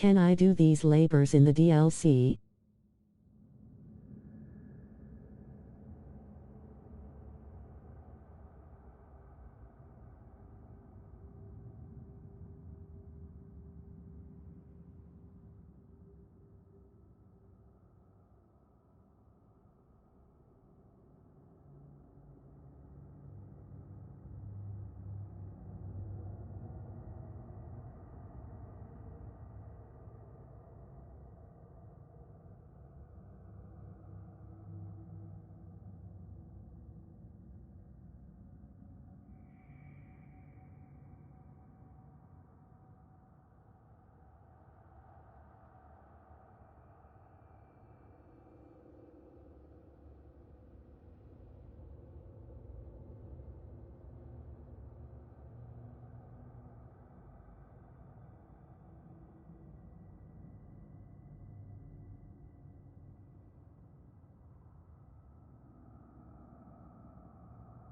can I do these labors in the DLC?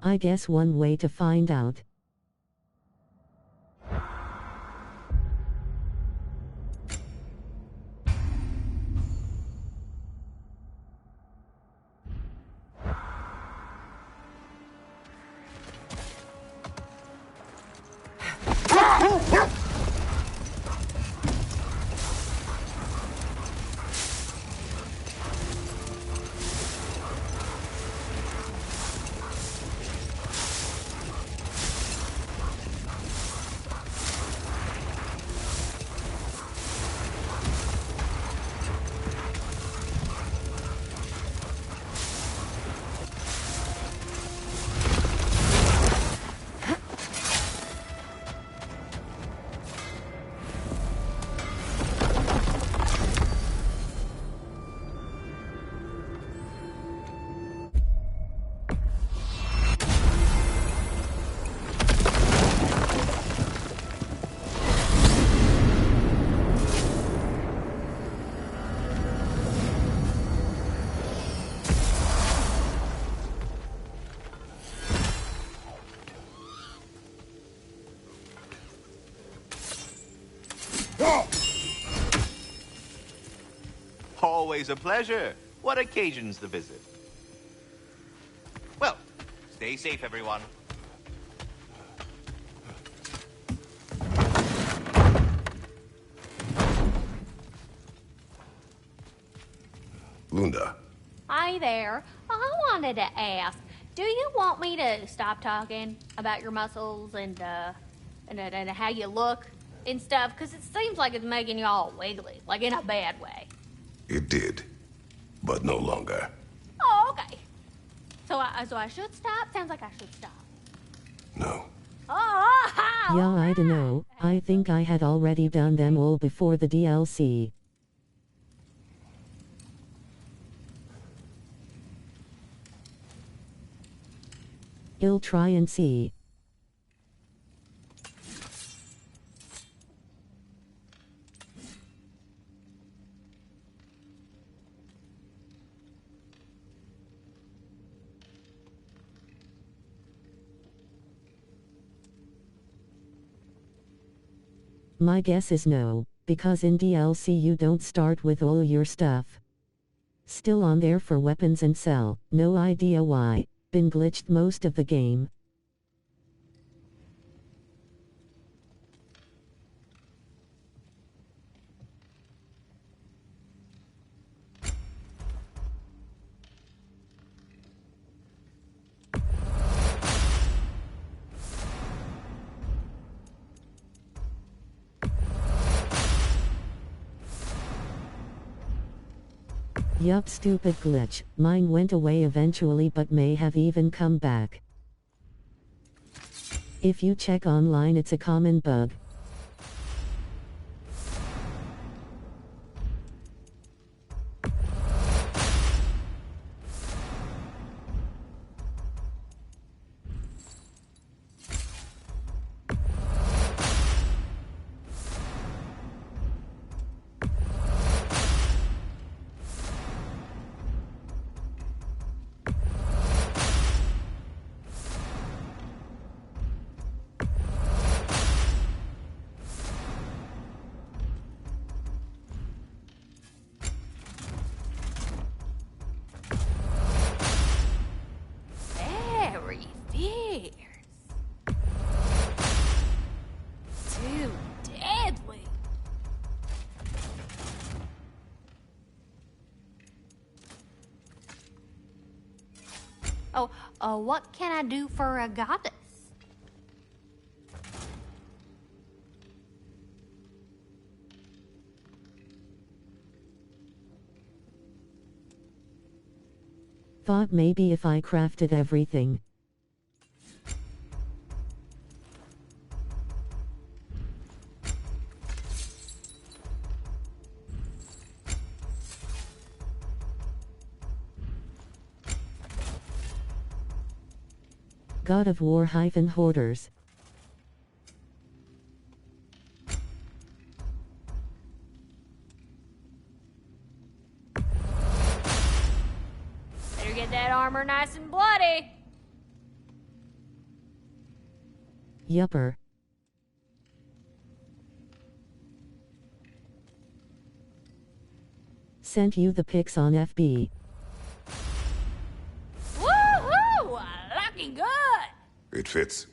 I guess one way to find out. Always a pleasure. What occasions the visit? Well, stay safe, everyone. Lunda. Hi there. I wanted to ask, do you want me to stop talking about your muscles and how you look and stuff? Because it seems like it's making you all wiggly, like in a bad way. It did, but no longer. Oh, okay. So I should stop? Sounds like I should stop. No. Oh, Yeah, I don't know. I think I had already done them all before the DLC. I'll try and see. My guess is no, because in DLC you don't start with all your stuff. Still on there for weapons and sell, no idea why, been glitched most of the game. Yup, stupid glitch. Mine went away eventually but may have even come back. If you check online it's a common bug. What can I do for a goddess? Thought maybe if I crafted everything. God of War - Hoarders. Better get that armor nice and bloody. Yupper. Sent you the pics on FB. Woohoo! Looking good. It fits.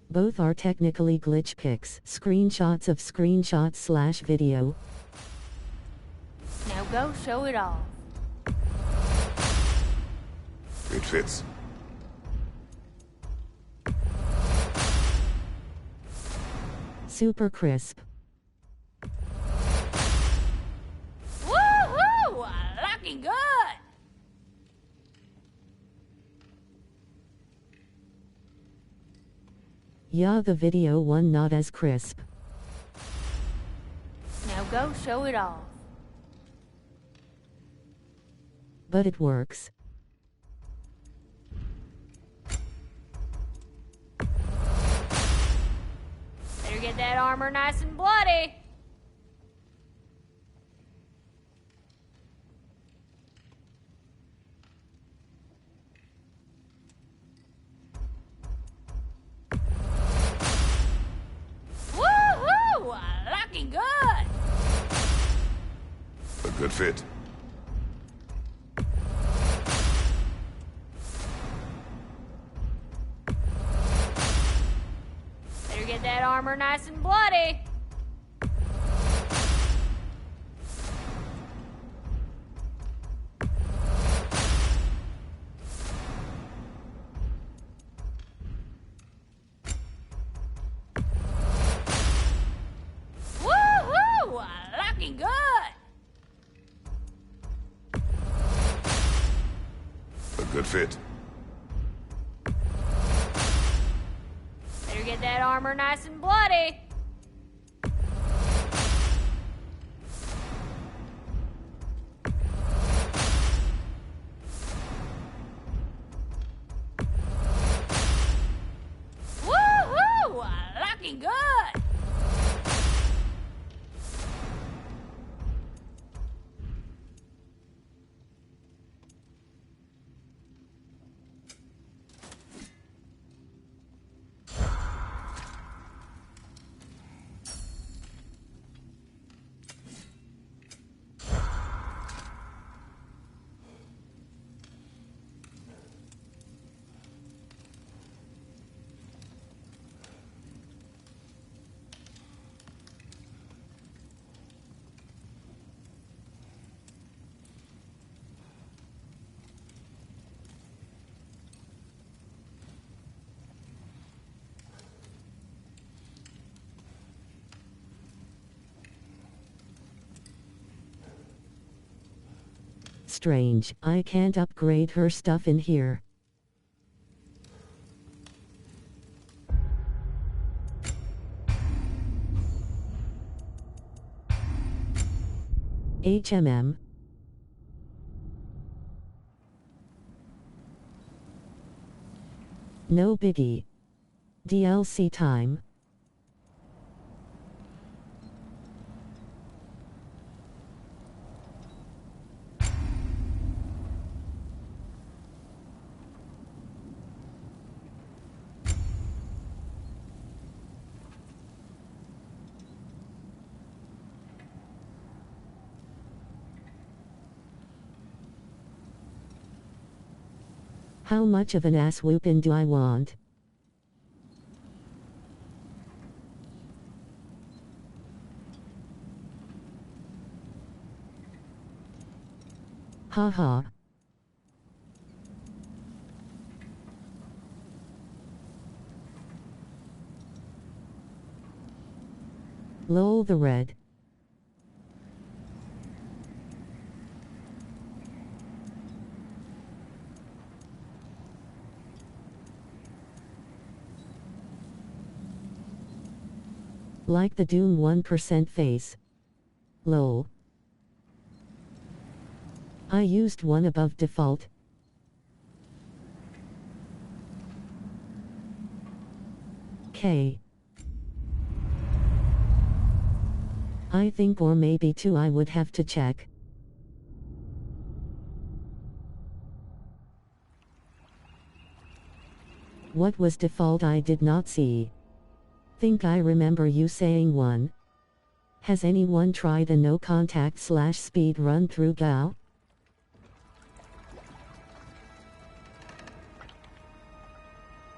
Both are technically glitch pics, screenshots of screenshots / video. Now go show it off. It fits. Super crisp. Woohoo! Looking good. Yeah, the video one not as crisp. Now go show it off. But it works. Better get that armor nice and bloody. Woohoo! Looking good. A good fit. Better get that armor nice and bloody. Woohoo! Looking good. A good fit. Better get that armor nice and bloody. Woohoo! Looking good. Strange, I can't upgrade her stuff in here. HMM. No biggie. DLC time. How much of an ass whoopin' do I want? Ha ha. Lol the red. Like the Doom 1% face. Lol. I used one above default. K. I think or maybe two I would have to check. What was default I did not see. Think I remember you saying one. Has anyone tried a no contact / speed run through GAO?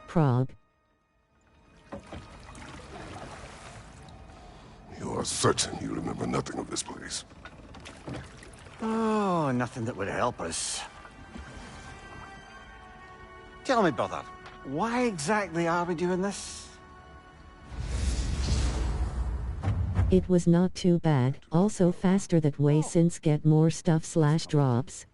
Prague. You are certain you remember nothing of this place? Oh, nothing that would help us. Tell me, brother, why exactly are we doing this? It was not too bad, also faster that way since get more stuff / drops.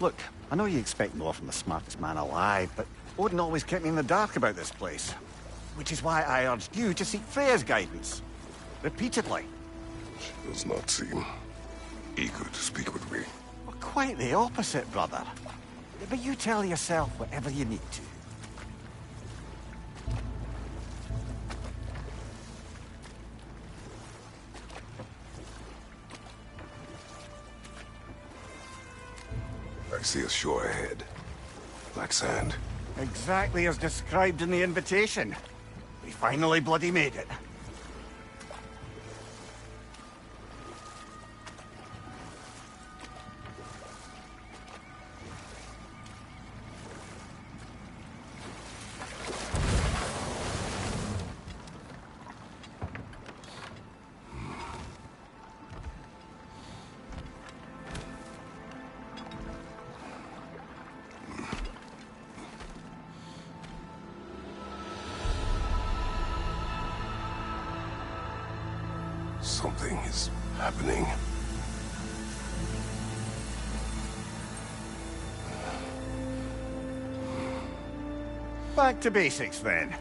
Look, I know you expect more from the smartest man alive, but Odin always kept me in the dark about this place. Which is why I urged you to seek Freya's guidance. Repeatedly. She does not seem eager to speak with me. Well, quite the opposite, brother. But you tell yourself whatever you need to. I see a shore ahead. Black sand. Exactly as described in the invitation. We finally bloody made it. Something is happening. Back to basics, then.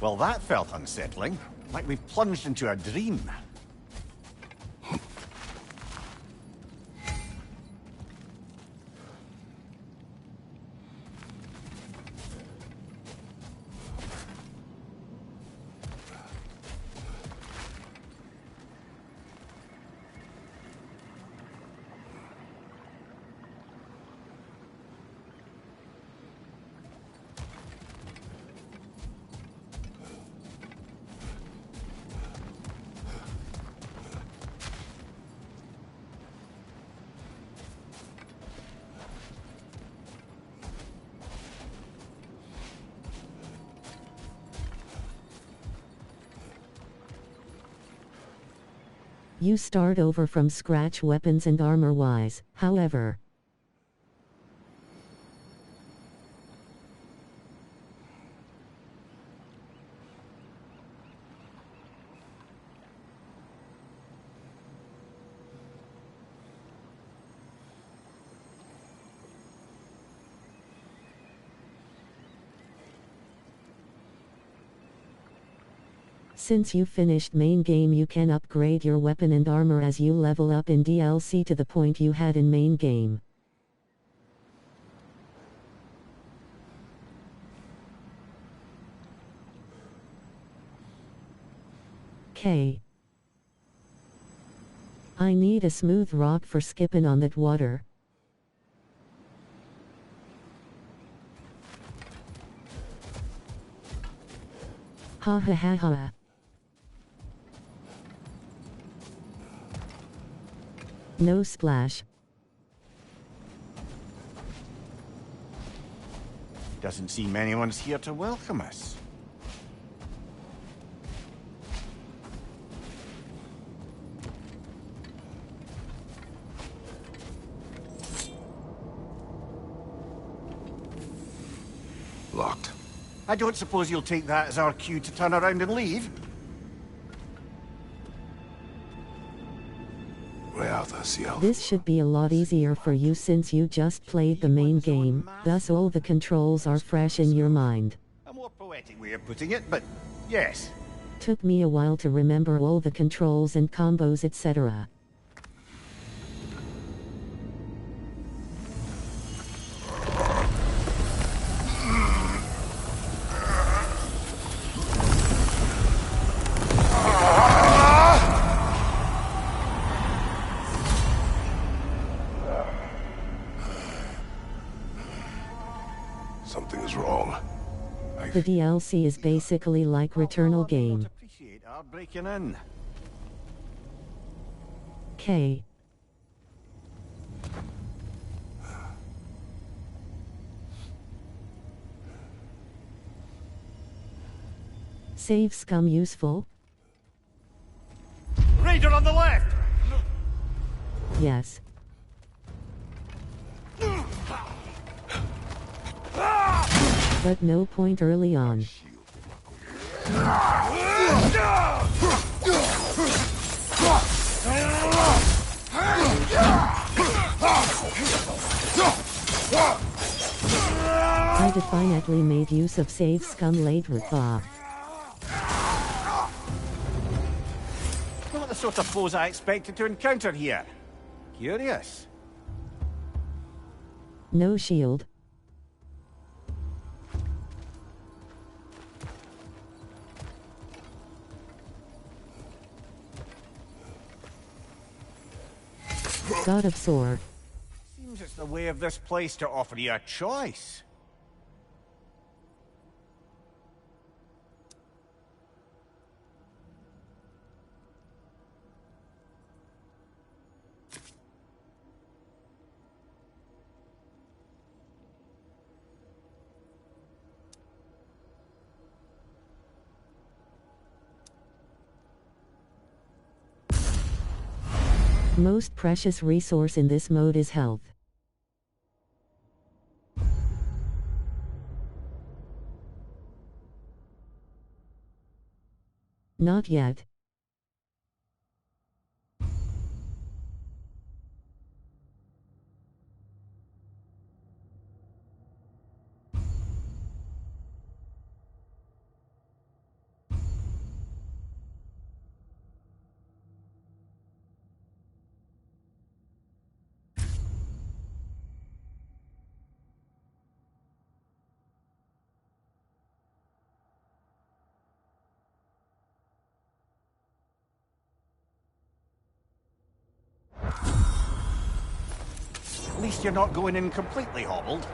Well, that felt unsettling. Like we've plunged into a dream. You start over from scratch weapons and armor-wise, however. Since you finished main game, you can upgrade your weapon and armor as you level up in DLC to the point you had in main game. K. I need a smooth rock for skipping on that water. Ha ha ha ha. No splash. Doesn't seem anyone's here to welcome us. Locked. I don't suppose you'll take that as our cue to turn around and leave? This should be a lot easier for you since you just played the main game, thus all the controls are fresh in your mind. A more poetic way of putting it, but yes. Took me a while to remember all the controls and combos, etc. Something is wrong. The DLC is basically like Returnal game. Appreciate our breaking in. K. Save scum useful? Raider on the left! Yes. But no point early on. I definitely made use of save scum later. Not the sort of foes I expected to encounter here. Curious. No shield. God of Sword. Seems it's the way of this place to offer you a choice. Most precious resource in this mode is health. Not yet. At least you're not going in completely hobbled.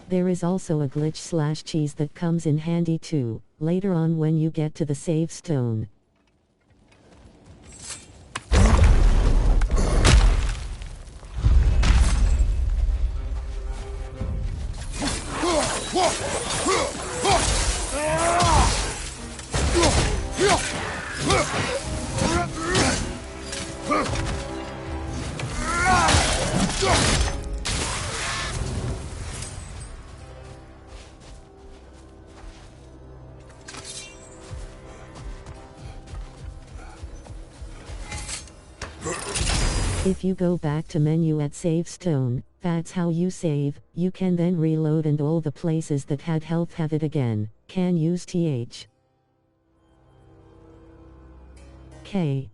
There is also a glitch/cheese that comes in handy too, later on when you get to the save stone. If you go back to menu at save stone, that's how you save. You can then reload and all the places that had health have it again. Can use th. K.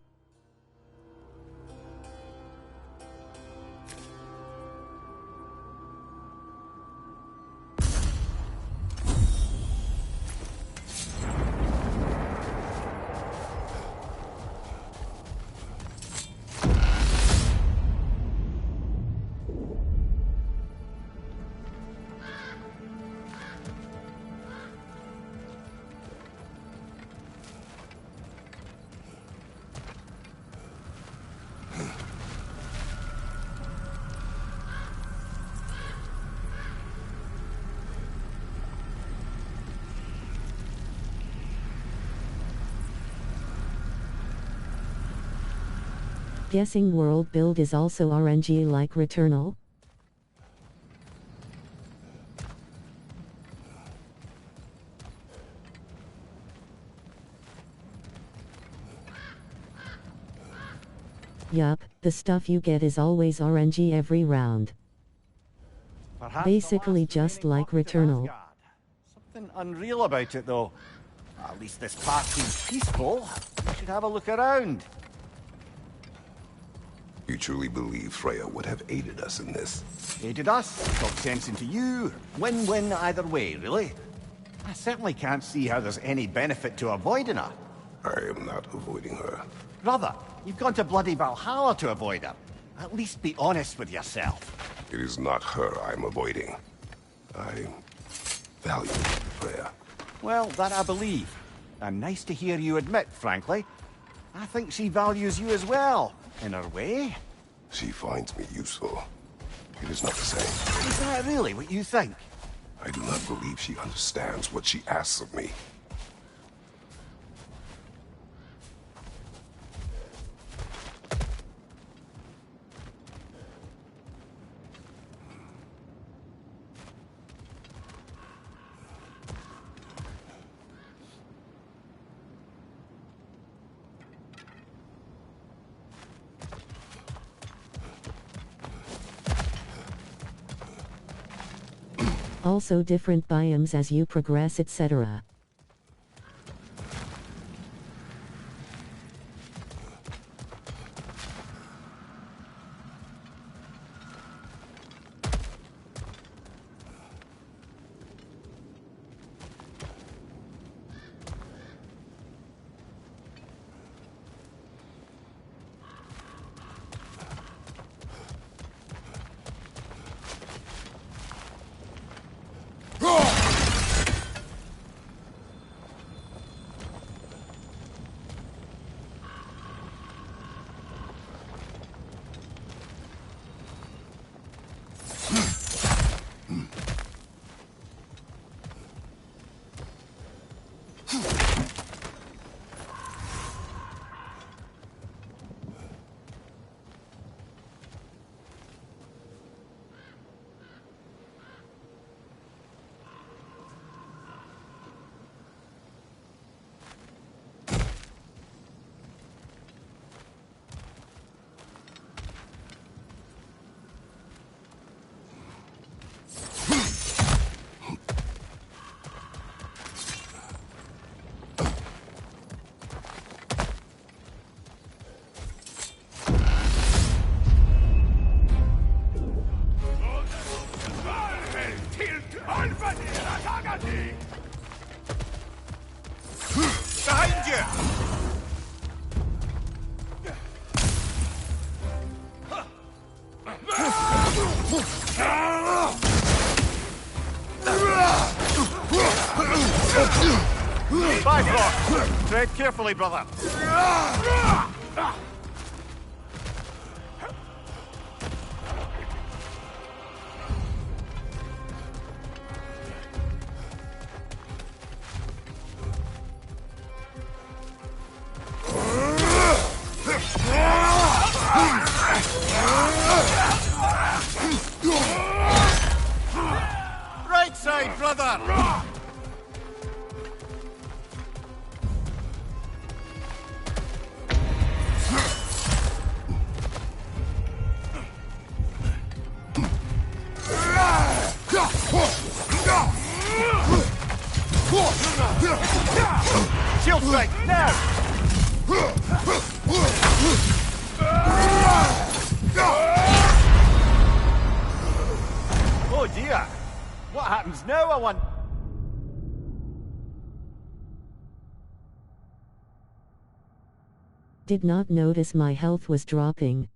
Guessing world build is also RNG like Returnal? Yup, the stuff you get is always RNG every round. Perhaps Basically the last just remaining like pocket of Returnal. Asgard. Something unreal about it, though. At least this part seems peaceful. We should have a look around. You truly believe Freya would have aided us in this? Aided us, talked sense into you. Win-win either way, really. I certainly can't see how there's any benefit to avoiding her. I am not avoiding her. Brother, you've gone to bloody Valhalla to avoid her. At least be honest with yourself. It is not her I'm avoiding. I value Freya. Well, that I believe. And nice to hear you admit, frankly. I think she values you as well, in her way. She finds me useful. It is not the same. Is that really what you think? I do not believe she understands what she asks of me. Also different biomes as you progress, etc. Behind you! Bifrost! Tread carefully, brother. another one! Did not notice my health was dropping.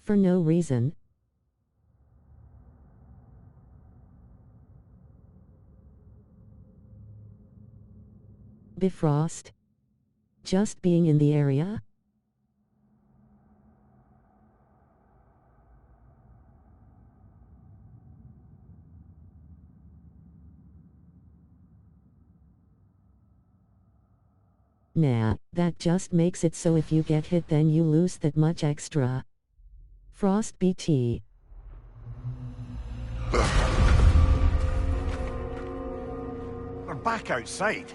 For no reason. Bifrost? Just being in the area? Nah, that just makes it so if you get hit then you lose that much extra. Frost BT. We're back outside.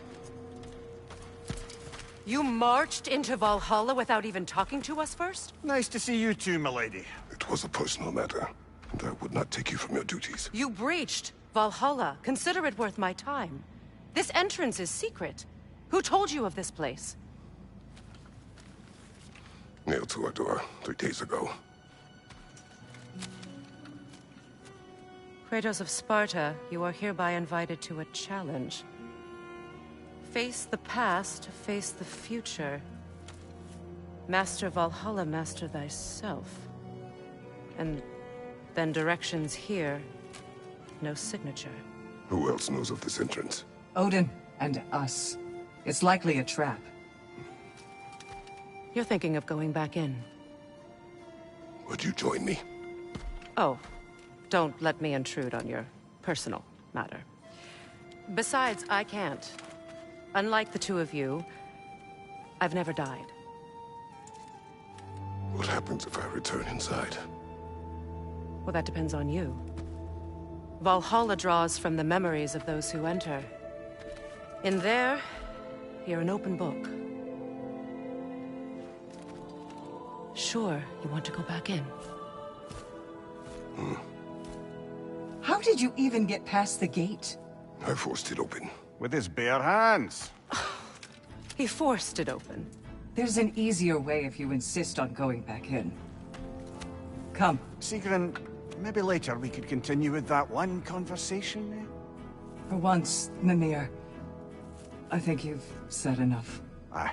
You marched into Valhalla without even talking to us first? Nice to see you too, milady. It was a personal matter, and I would not take you from your duties. You breached Valhalla. Consider it worth my time. This entrance is secret. Who told you of this place? Nailed to our door 3 days ago. Kratos of Sparta, you are hereby invited to a challenge. Face the past, face the future. Master Valhalla, master thyself. And then directions here, no signature. Who else knows of this entrance? Odin and us. It's likely a trap. You're thinking of going back in. Would you join me? Oh, don't let me intrude on your personal matter. Besides, I can't. Unlike the two of you, I've never died. What happens if I return inside? Well, that depends on you. Valhalla draws from the memories of those who enter. In there, you're an open book. Sure, you want to go back in. How did you even get past the gate? I forced it open. With his bare hands. He forced it open. There's an easier way if you insist on going back in. Come. Sigrun, maybe later we could continue with that one conversation, eh? For once, Mimir, I think you've said enough. Aye.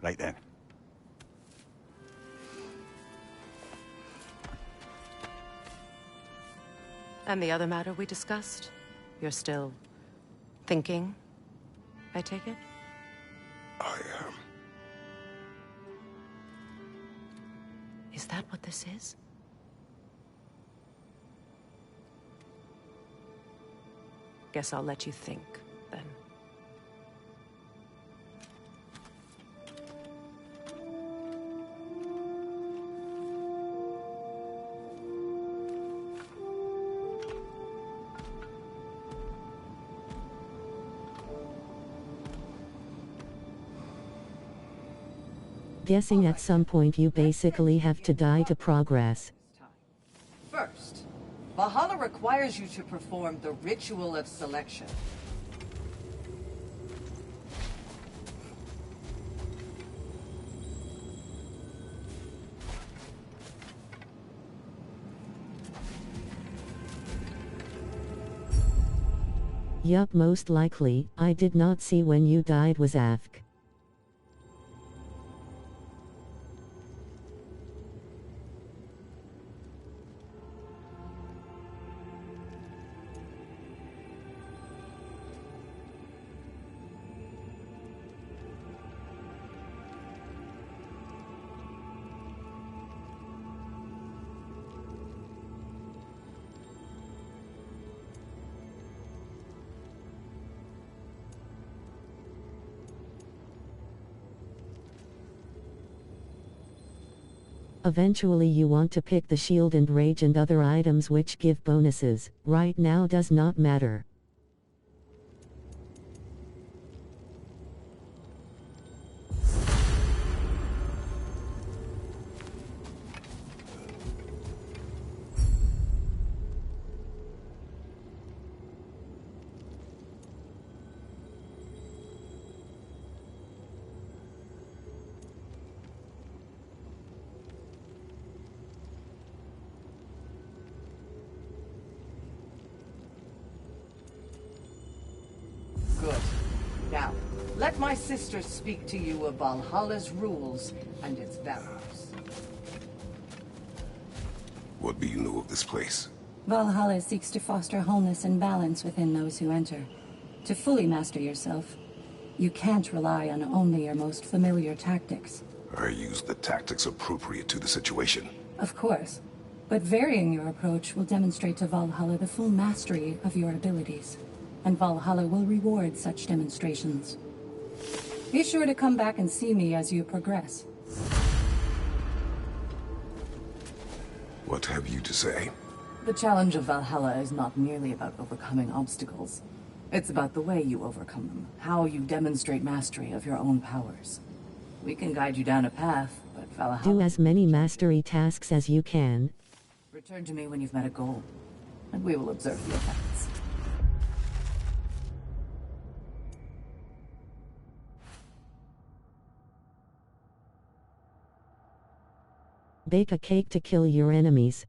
Right then. And the other matter we discussed? You're still thinking, I take it? I am. Is that what this is? Guess I'll let you think, then. Guessing at some point you basically have to die to progress. First, Valhalla requires you to perform the ritual of selection. Yup, most likely. I did not see when you died was AFK. Eventually you want to pick the shield and rage and other items which give bonuses. Right now does not matter. Let my sister speak to you of Valhalla's rules and its values. What do you know of this place? Valhalla seeks to foster wholeness and balance within those who enter. To fully master yourself, you can't rely on only your most familiar tactics. I use the tactics appropriate to the situation. Of course, but varying your approach will demonstrate to Valhalla the full mastery of your abilities, and Valhalla will reward such demonstrations. Be sure to come back and see me as you progress. What have you to say? The challenge of Valhalla is not merely about overcoming obstacles. It's about the way you overcome them, how you demonstrate mastery of your own powers. We can guide you down a path, but Valhalla... Do as many mastery tasks as you can. Return to me when you've met a goal, and we will observe the effects. Bake a cake to kill your enemies.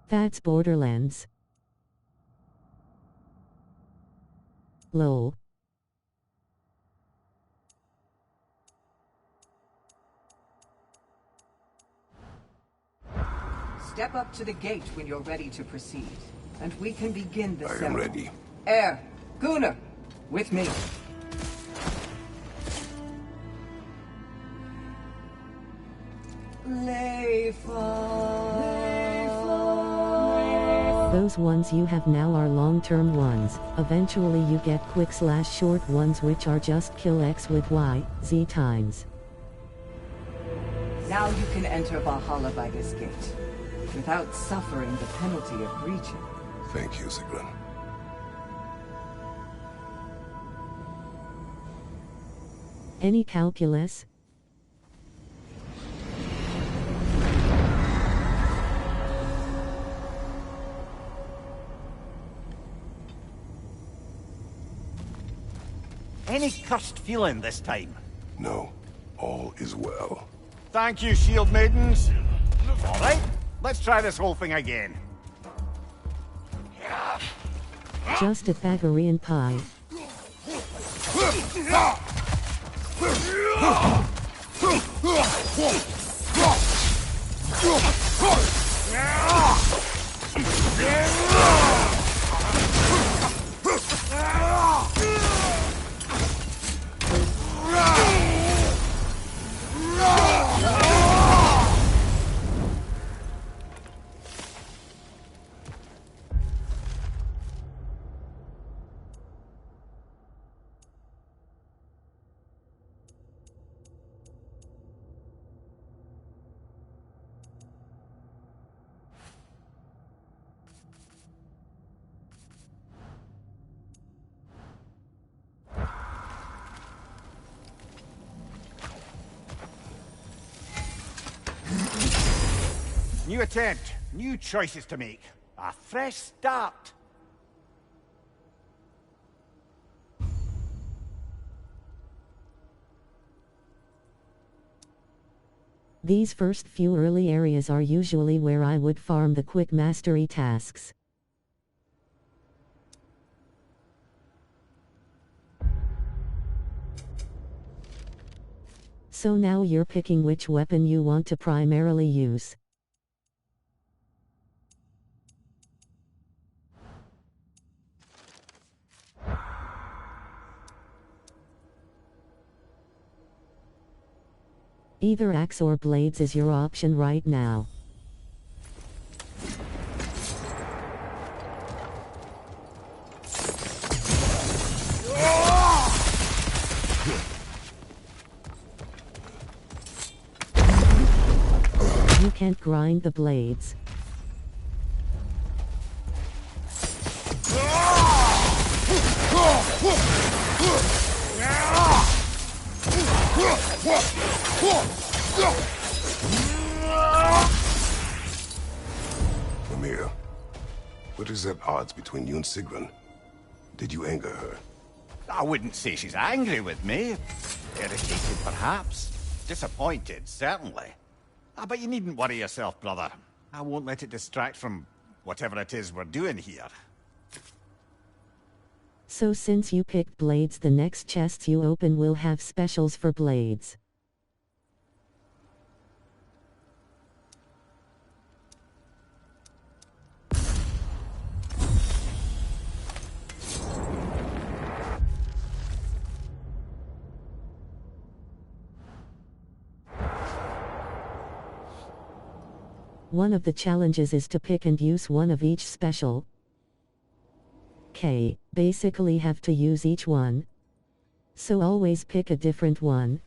That's Borderlands. Lol. Step up to the gate when you're ready to proceed, and we can begin the I am ceremony. ready. Air, Gunnar, with me. Those ones you have now are long-term ones. Eventually you get quick/short ones which are just kill X with Y, Z times. Now you can enter Valhalla by this gate, without suffering the penalty of breaching. Thank you, Sigrun. Any calculus? Any cursed feeling this time? No, all is well. Thank you, shield maidens. All right, let's try this whole thing again. Just a Pythagorean pie. New attempt, new choices to make. A fresh start. These first few early areas are usually where I would farm the quick mastery tasks. So now you're picking which weapon you want to primarily use. Either axe or blades is your option right now. You can't grind the blades. Mimir, what is at odds between you and Sigrun? Did you anger her? I wouldn't say she's angry with me. Irritated, perhaps. Disappointed, certainly. But you needn't worry yourself, brother. I won't let it distract from whatever it is we're doing here. So since you picked blades, the next chests you open will have specials for blades. One of the challenges is to pick and use one of each special. Basically have to use each one. So always pick a different one.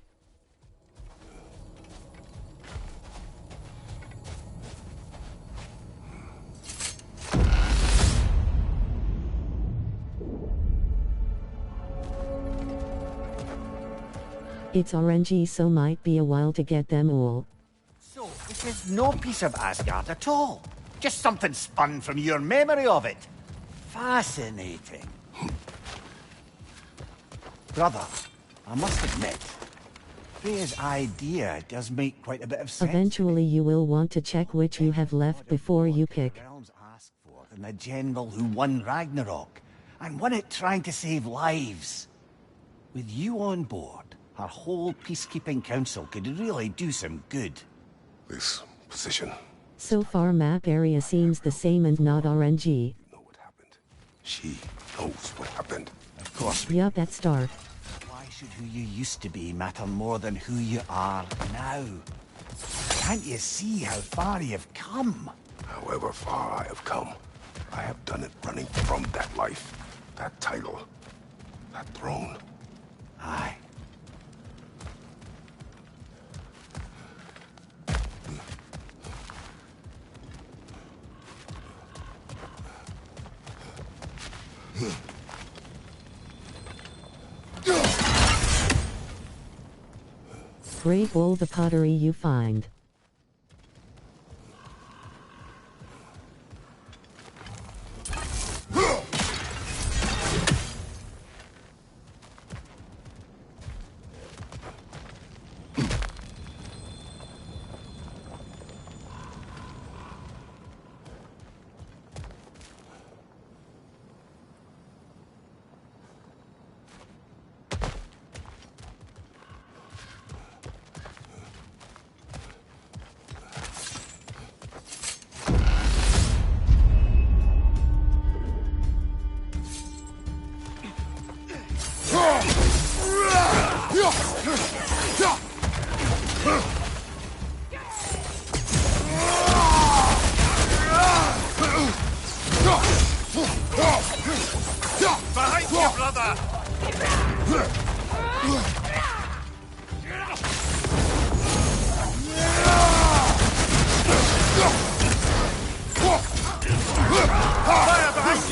It's RNG, so might be a while to get them all. So, this is no piece of Asgard at all. Just something spun from your memory of it. Fascinating. Brother, I must admit, Freya's idea does make quite a bit of sense. Eventually you will want to check which you have left before you pick. Realms ask for than the general who won Ragnarok, and won it trying to save lives. With you on board, our whole peacekeeping council could really do some good. This position. So far map area seems the same and not RNG. Know what happened. She knows what happened. Of course. Yup, at start. Why should who you used to be matter more than who you are now? Can't you see how far you've come? However far I have come, I have done it running from that life, that title, that throne. Aye. Break all the pottery you find. Behind you, brother! Fire behind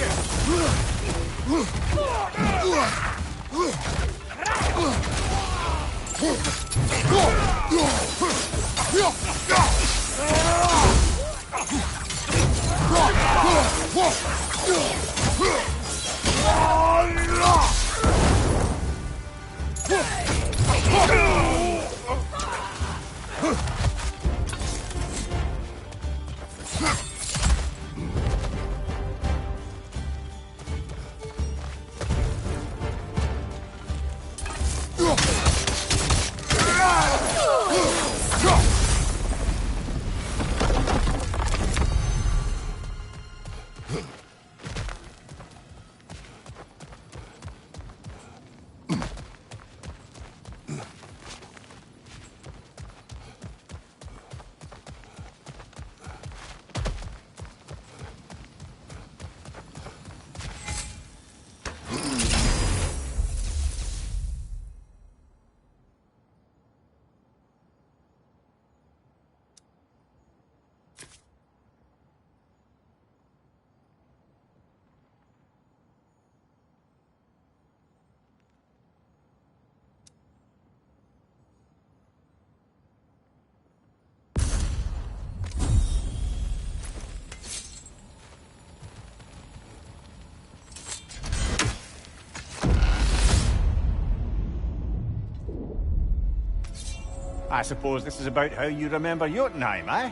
I suppose this is about how you remember Jotunheim, eh?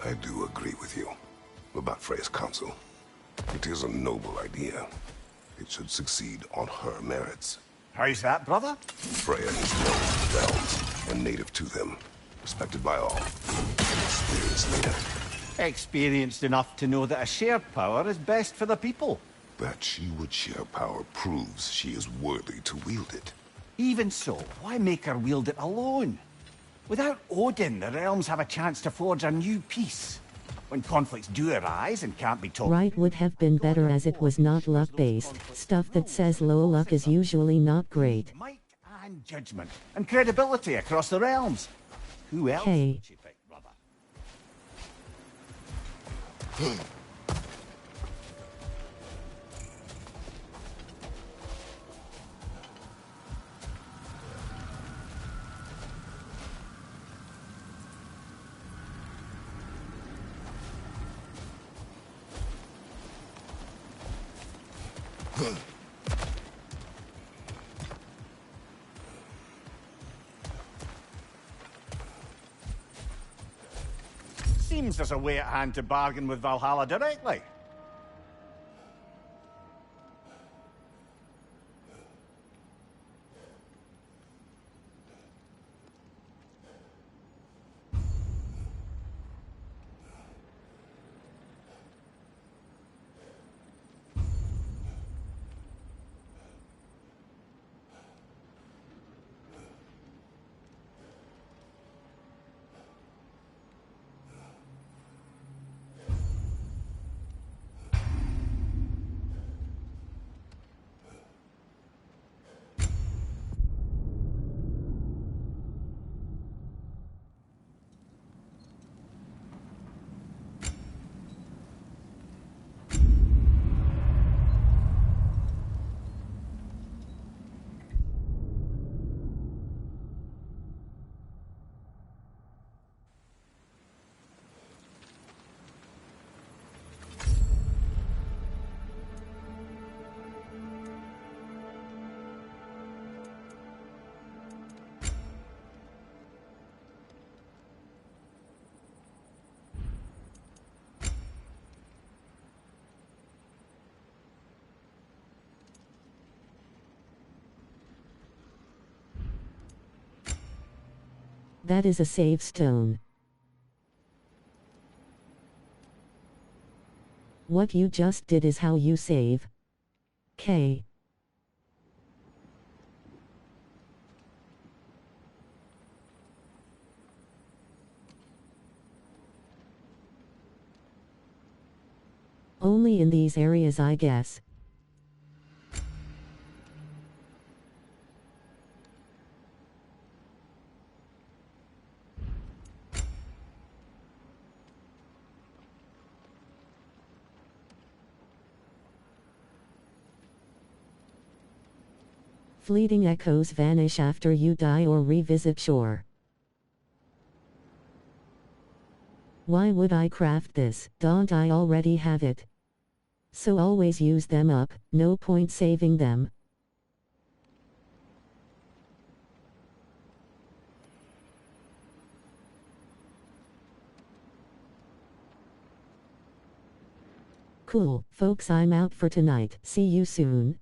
I do agree with you about Freya's council. It is a noble idea. It should succeed on her merits. How's that, brother? Freya is known to the realms and native to them, respected by all. An experienced leader. Experienced enough to know that a shared power is best for the people. That she would share power proves she is worthy to wield it. Even so, why make her wield it alone? Without Odin, the realms have a chance to forge a new peace. When conflicts do arise and can't be told... Right would have been better as it was not luck-based. Stuff that says low luck is usually not great. Might and judgment and credibility across the realms. Who else Hey. would you pick, brother? Seems there's a way at hand to bargain with Valhalla directly. That is a save stone. What you just did is how you save. K. Only in these areas, I guess. Fleeting echoes vanish after you die or revisit shore. Why would I craft this? Don't I already have it? So always use them up, no point saving them. Cool, folks, I'm out for tonight. See you soon.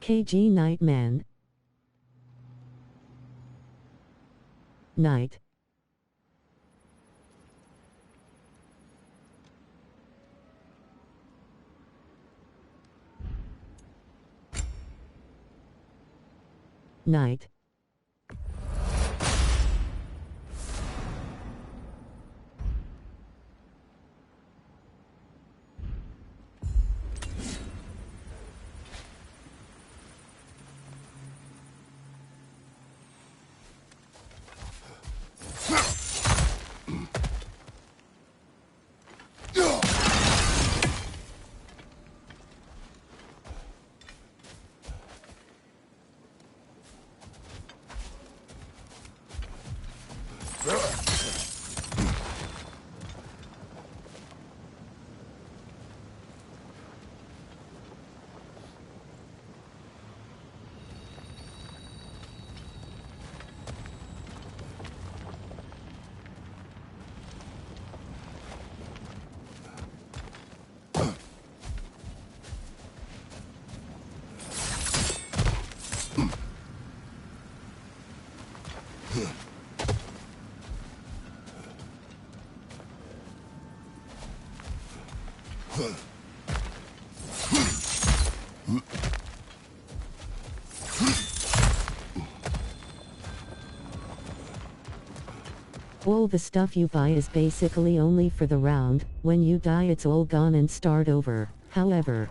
KG Nightman. Night. Night. All the stuff you buy is basically only for the round. When you die it's all gone and start over. However,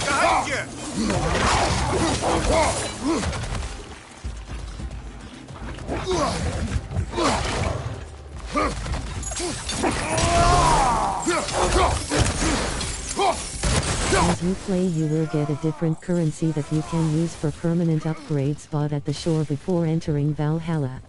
Behind you! as you play you will get a different currency that you can use for permanent upgrades bought at the shore before entering Valhalla.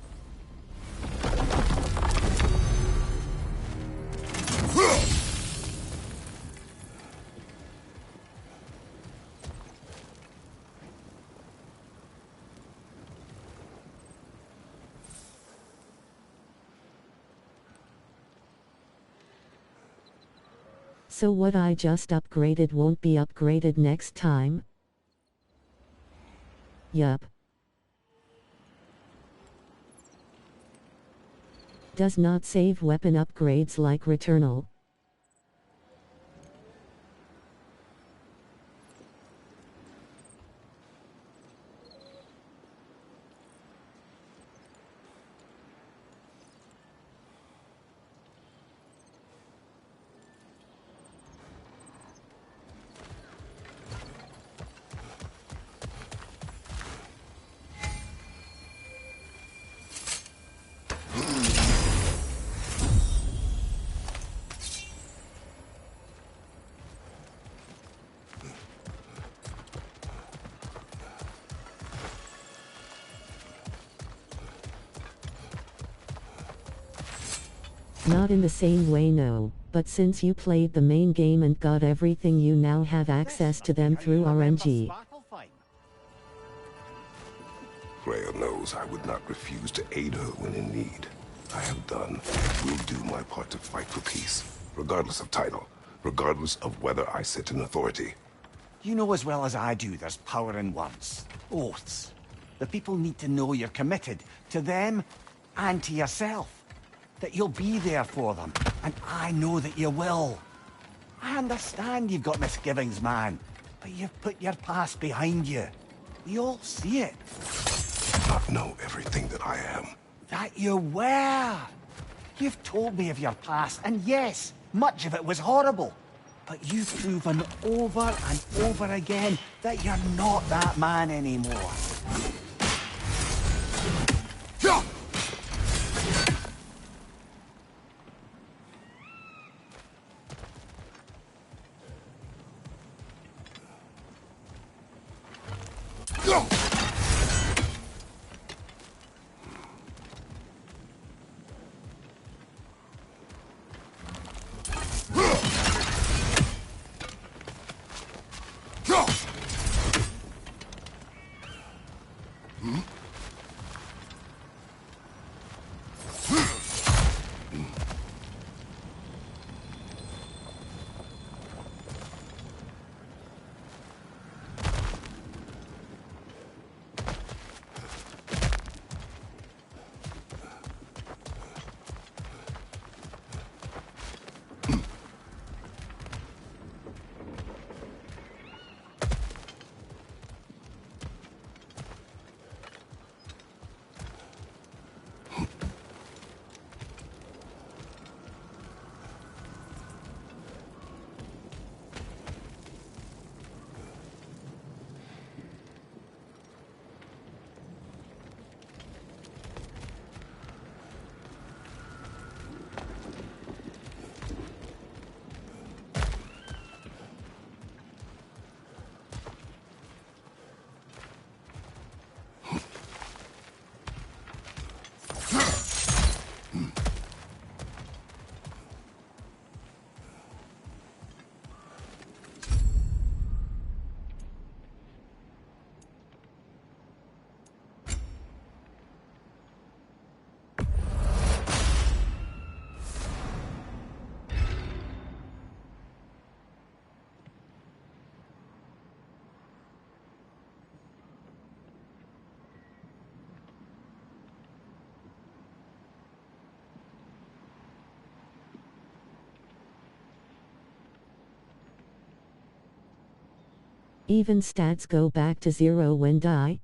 So what I just upgraded won't be upgraded next time? Yup. Does not save weapon upgrades like Returnal. Not in the same way no, but since you played the main game and got everything you now have access to them through RNG. Freya knows I would not refuse to aid her when in need. I have done, will do my part to fight for peace, regardless of title, regardless of whether I sit in authority. You know as well as I do there's power in words. Oaths. The people need to know you're committed to them and to yourself. That you'll be there for them, and I know that you will. I understand you've got misgivings, man, but you've put your past behind you. We all see it. Not know everything that I am. That you were. You've told me of your past, and yes, much of it was horrible. But you've proven over and over again that you're not that man anymore. Even stats go back to 0 when die?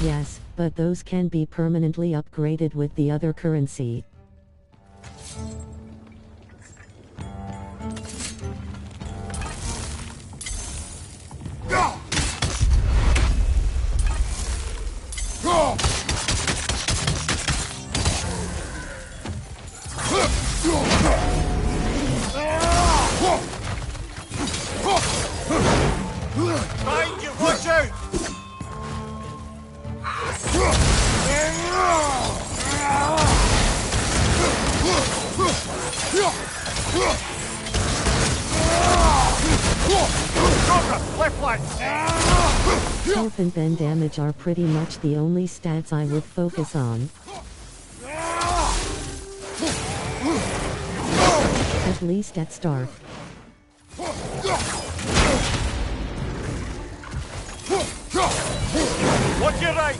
Yes, but those can be permanently upgraded with the other currency. Mind you, watch out! Health and bend damage are pretty much the only stats I would focus on. At least at start. Watch your right!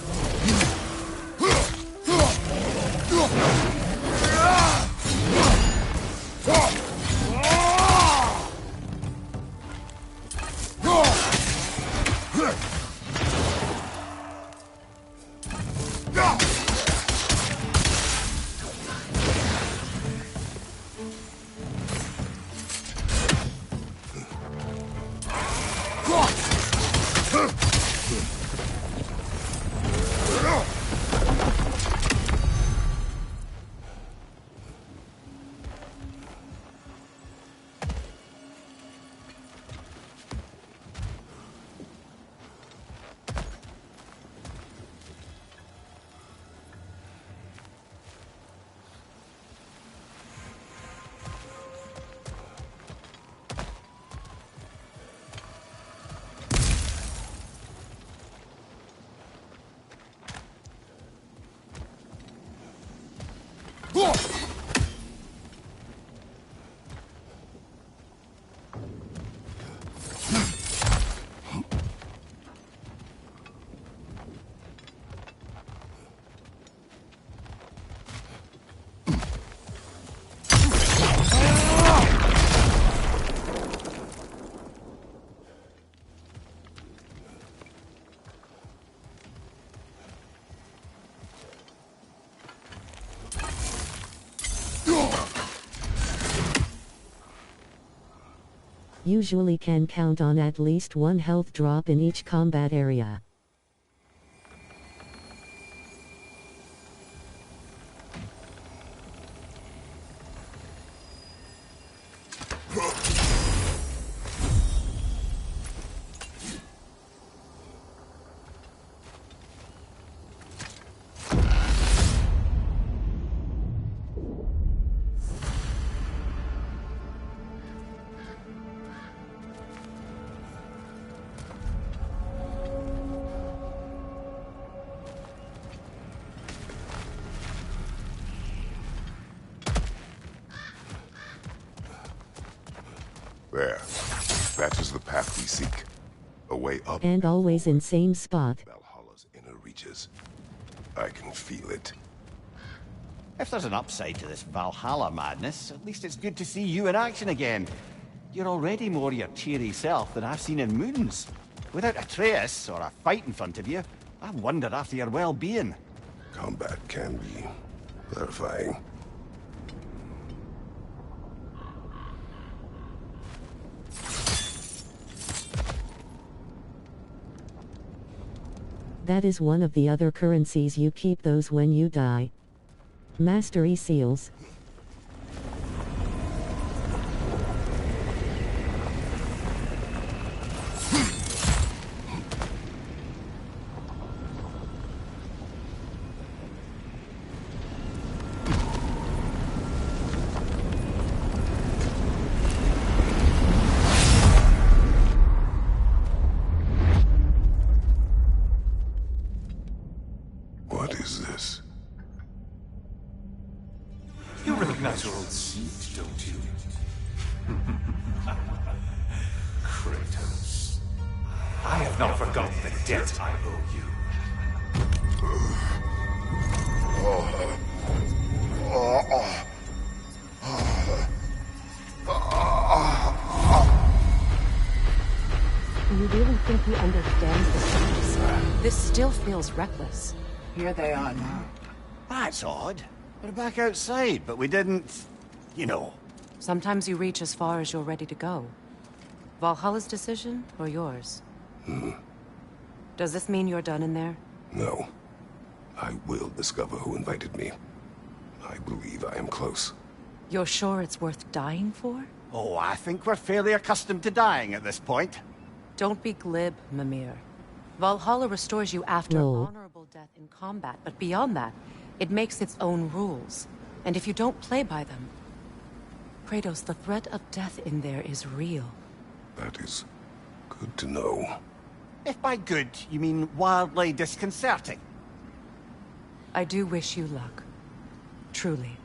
Usually can count on at least one health drop in each combat area. There. That is the path we seek. A way up. And always in same spot. Valhalla's inner reaches. I can feel it. If there's an upside to this Valhalla madness, at least it's good to see you in action again. You're already more your cheery self than I've seen in moons. Without Atreus, or a fight in front of you, I wonder after your well-being. Combat can be clarifying. That is one of the other currencies. You keep those when you die. Mastery seals. What is this? You recognize your old seat, don't you? Kratos. I have not forgotten the debt I owe you. Do you really think he understands this? This still feels reckless. Here they are now. That's odd. We're back outside, but we didn't... you know. Sometimes you reach as far as you're ready to go. Valhalla's decision, or yours? Does this mean you're done in there? No. I will discover who invited me. I believe I am close. You're sure it's worth dying for? Oh, I think we're fairly accustomed to dying at this point. Don't be glib, Mimir. Valhalla restores you after No. honorable death in combat, but beyond that, it makes its own rules. And if you don't play by them... Kratos, the threat of death in there is real. That is good to know. If by good, you mean wildly disconcerting. I do wish you luck. Truly.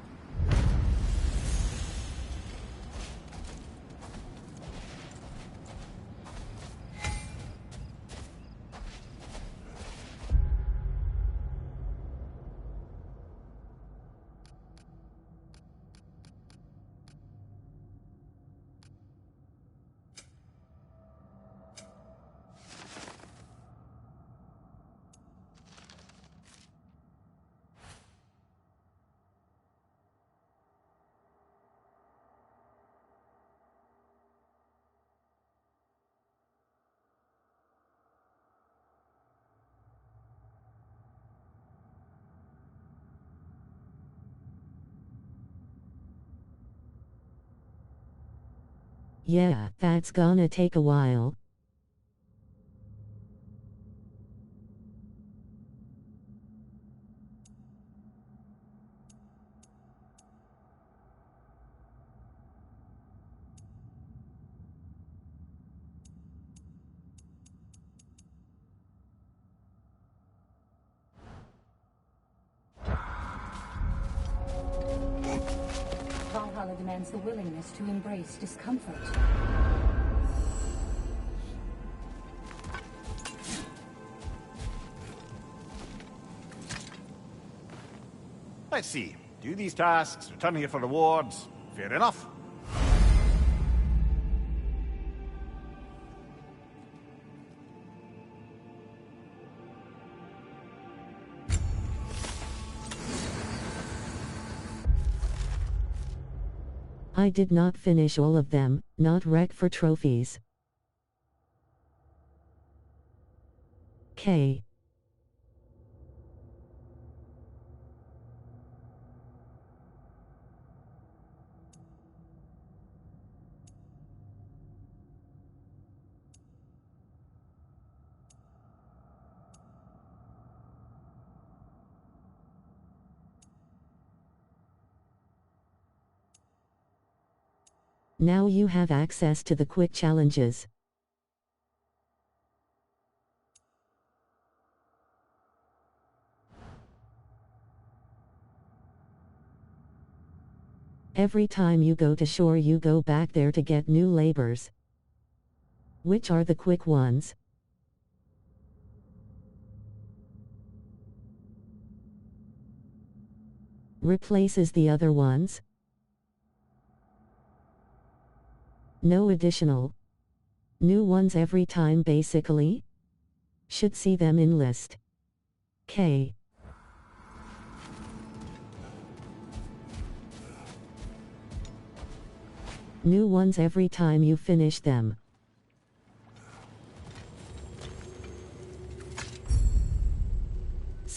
Yeah, that's gonna take a while. Valhalla demands the willingness to embrace discomfort. Let's see. Do these tasks, return here for rewards. Fair enough. I did not finish all of them, not wreck for trophies. K. Now you have access to the quick challenges. Every time you go to shore you go back there to get new labors. Which are the quick ones? Replaces the other ones? No additional. New ones every time basically? Should see them in list. K. New ones every time you finish them.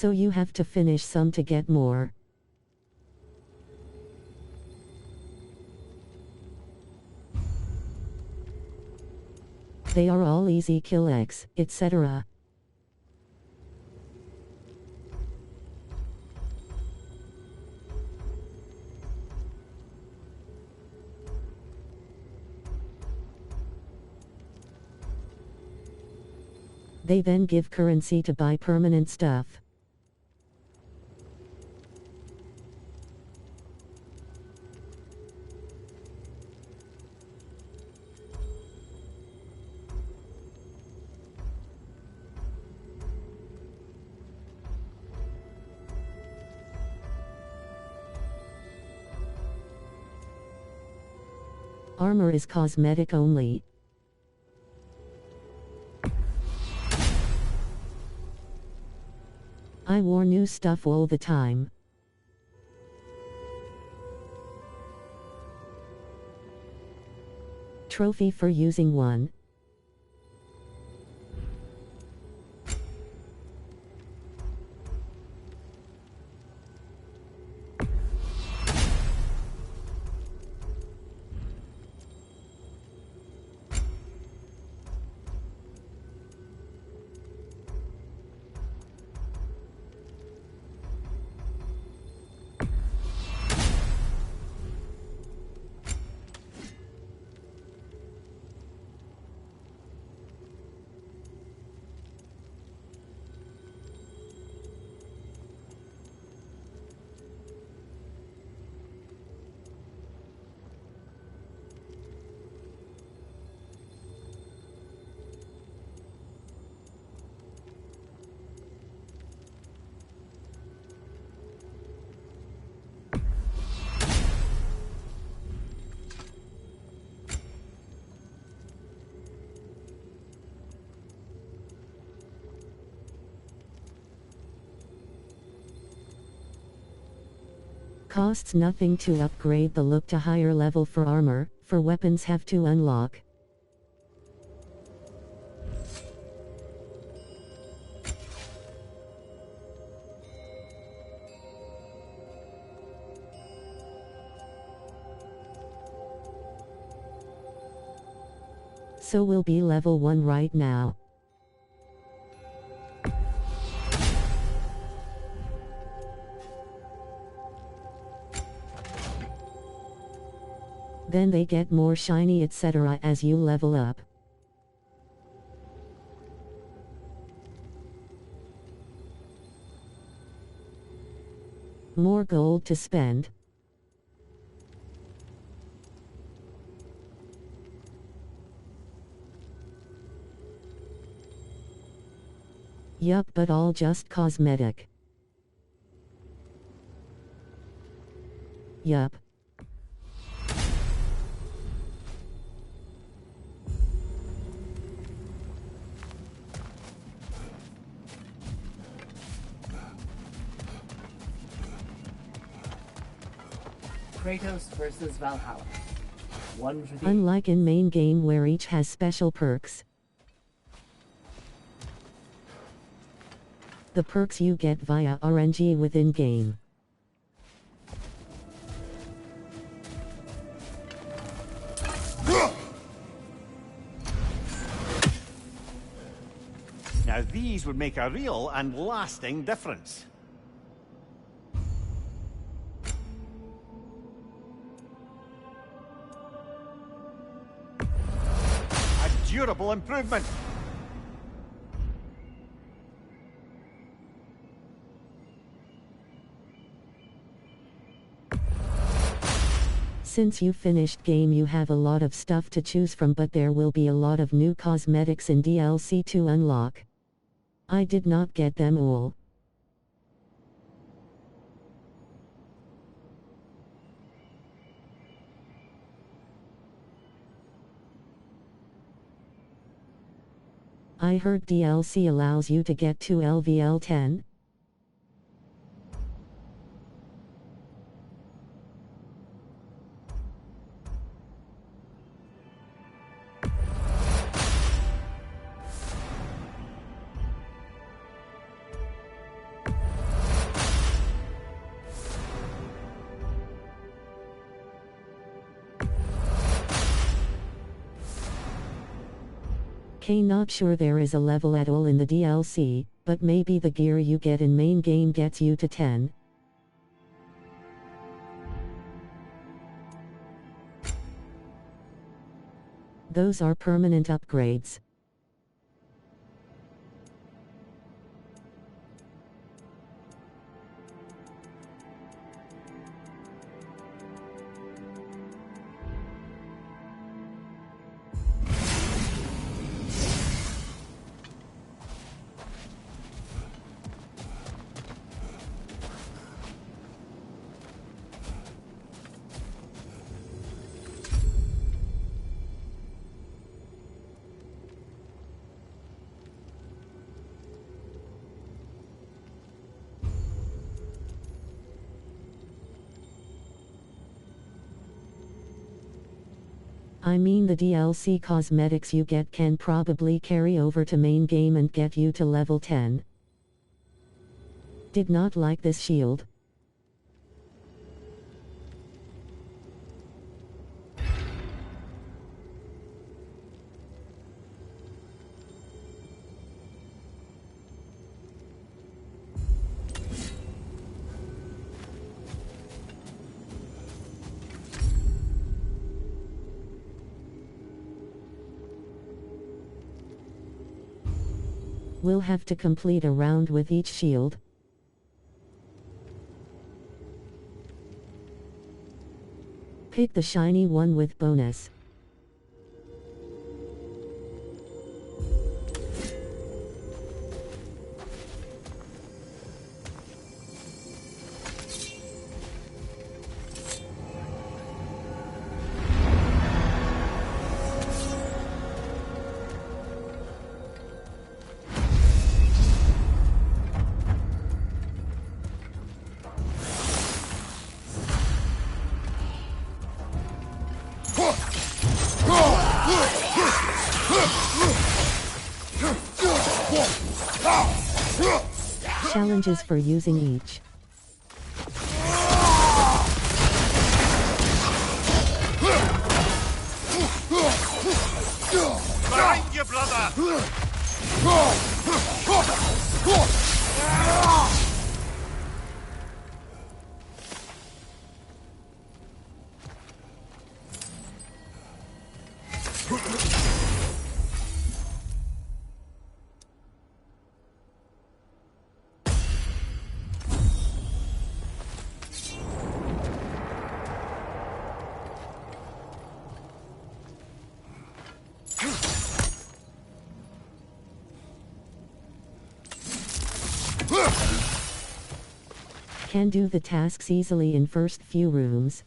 So you have to finish some to get more. They are all easy kill X, etc. They then give currency to buy permanent stuff. Armor is cosmetic only. I wore new stuff all the time. Trophy for using one. Costs nothing to upgrade the look to higher level for armor, for weapons have to unlock. So we'll be level 1 right now. Then they get more shiny etc. as you level up. More gold to spend. Yup, but all just cosmetic. Yup. Kratos versus Valhalla. One for the... Unlike in main game where each has special perks. The perks you get via RNG within game. Now these would make a real and lasting difference. A durable improvement. Since you finished game you have a lot of stuff to choose from, but there will be a lot of new cosmetics in DLC to unlock. I did not get them all. I heard DLC allows you to get to LVL10. Not sure there is a level at all in the DLC, but maybe the gear you get in main game gets you to 10. Those are permanent upgrades. I mean the DLC cosmetics you get can probably carry over to main game and get you to level 10. Did not like this shield. We'll have to complete a round with each shield. Pick the shiny one with bonus. Challenges for using each. Behind you, brother! Can do the tasks easily in first few rooms.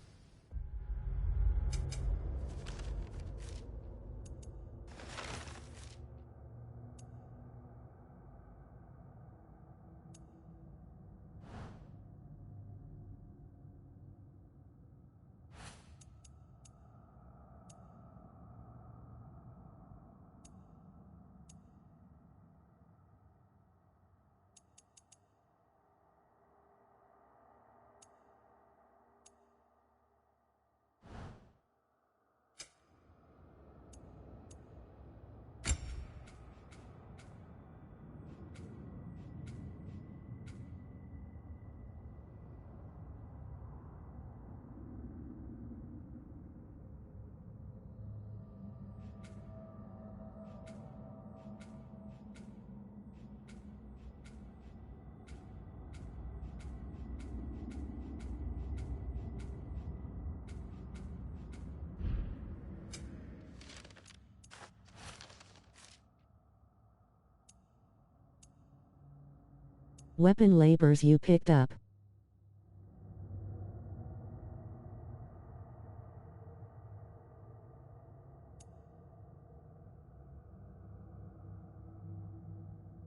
Weapon labors you picked up.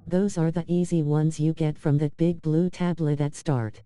Those are the easy ones you get from that big blue tablet at start.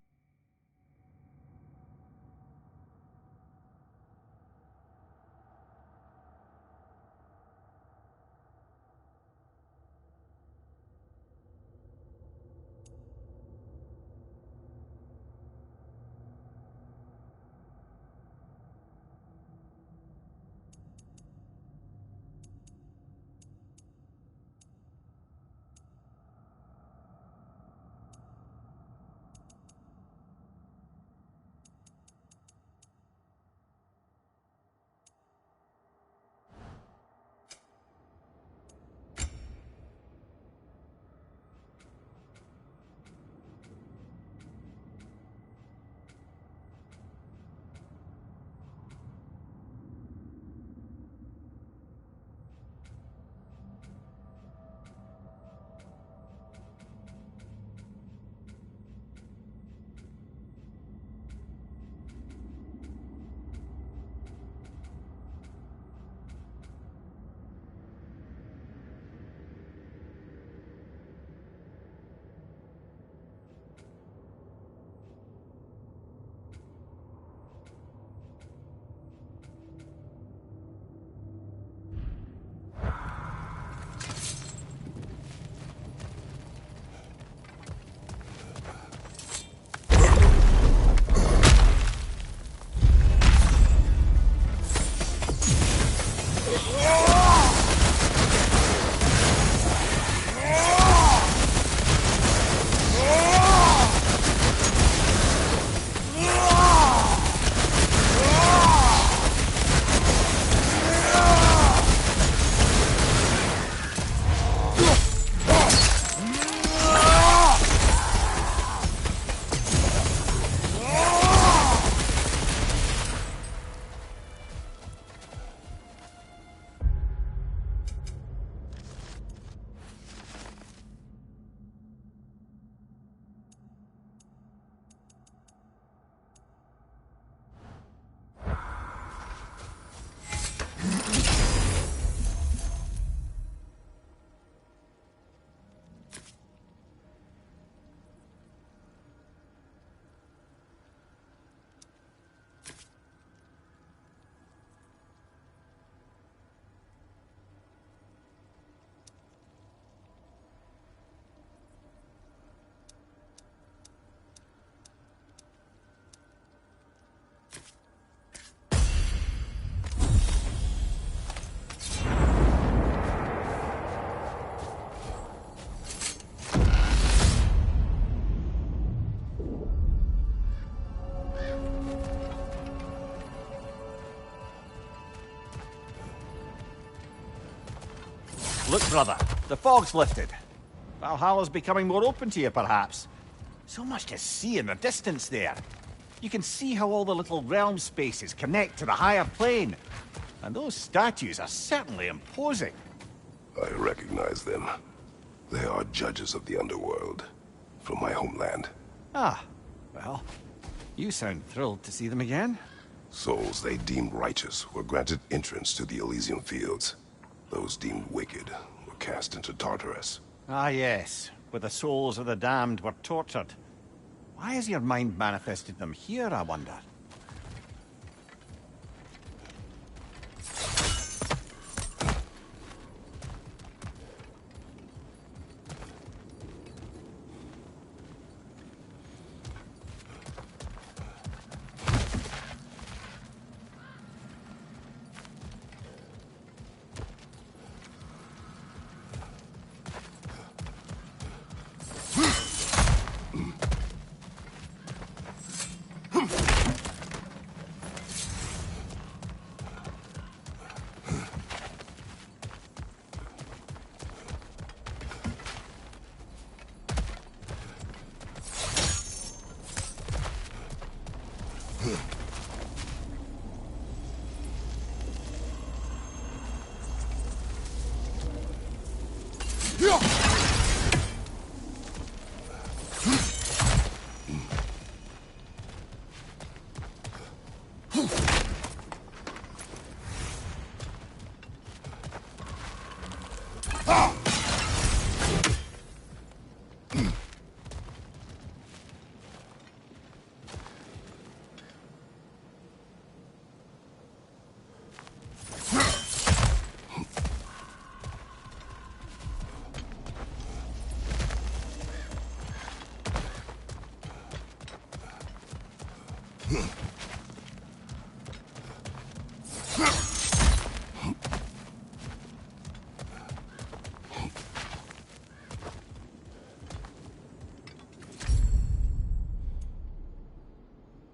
Look, brother, the fog's lifted. Valhalla's becoming more open to you, perhaps. So much to see in the distance there. You can see how all the little realm spaces connect to the higher plane. And those statues are certainly imposing. I recognize them. They are judges of the underworld, from my homeland. Ah, well, you sound thrilled to see them again. Souls they deemed righteous were granted entrance to the Elysium Fields. Those deemed wicked were cast into Tartarus. Ah, yes, where the souls of the damned were tortured. Why has your mind manifested them here, I wonder?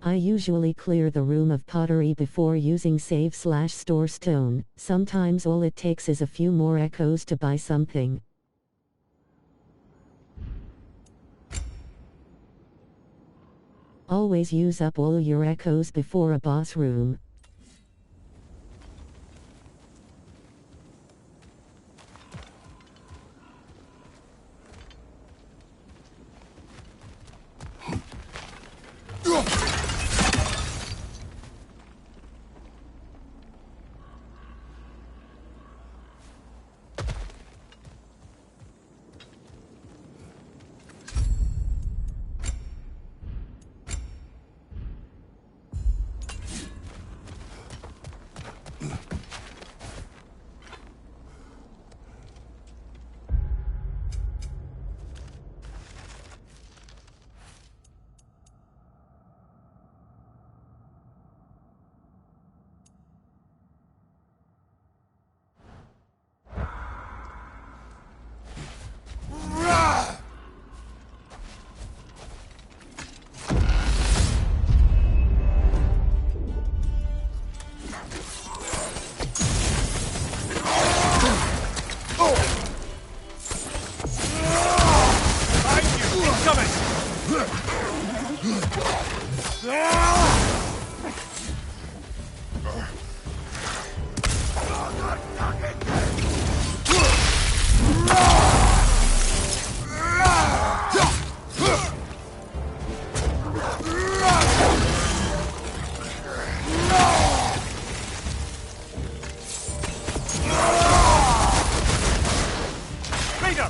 I usually clear the room of pottery before using save/store stone. Sometimes all it takes is a few more echoes to buy something. Always use up all your echoes before a boss room.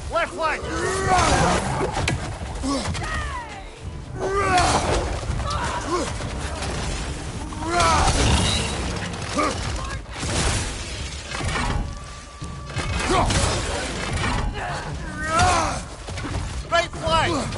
Left flank! Right flank!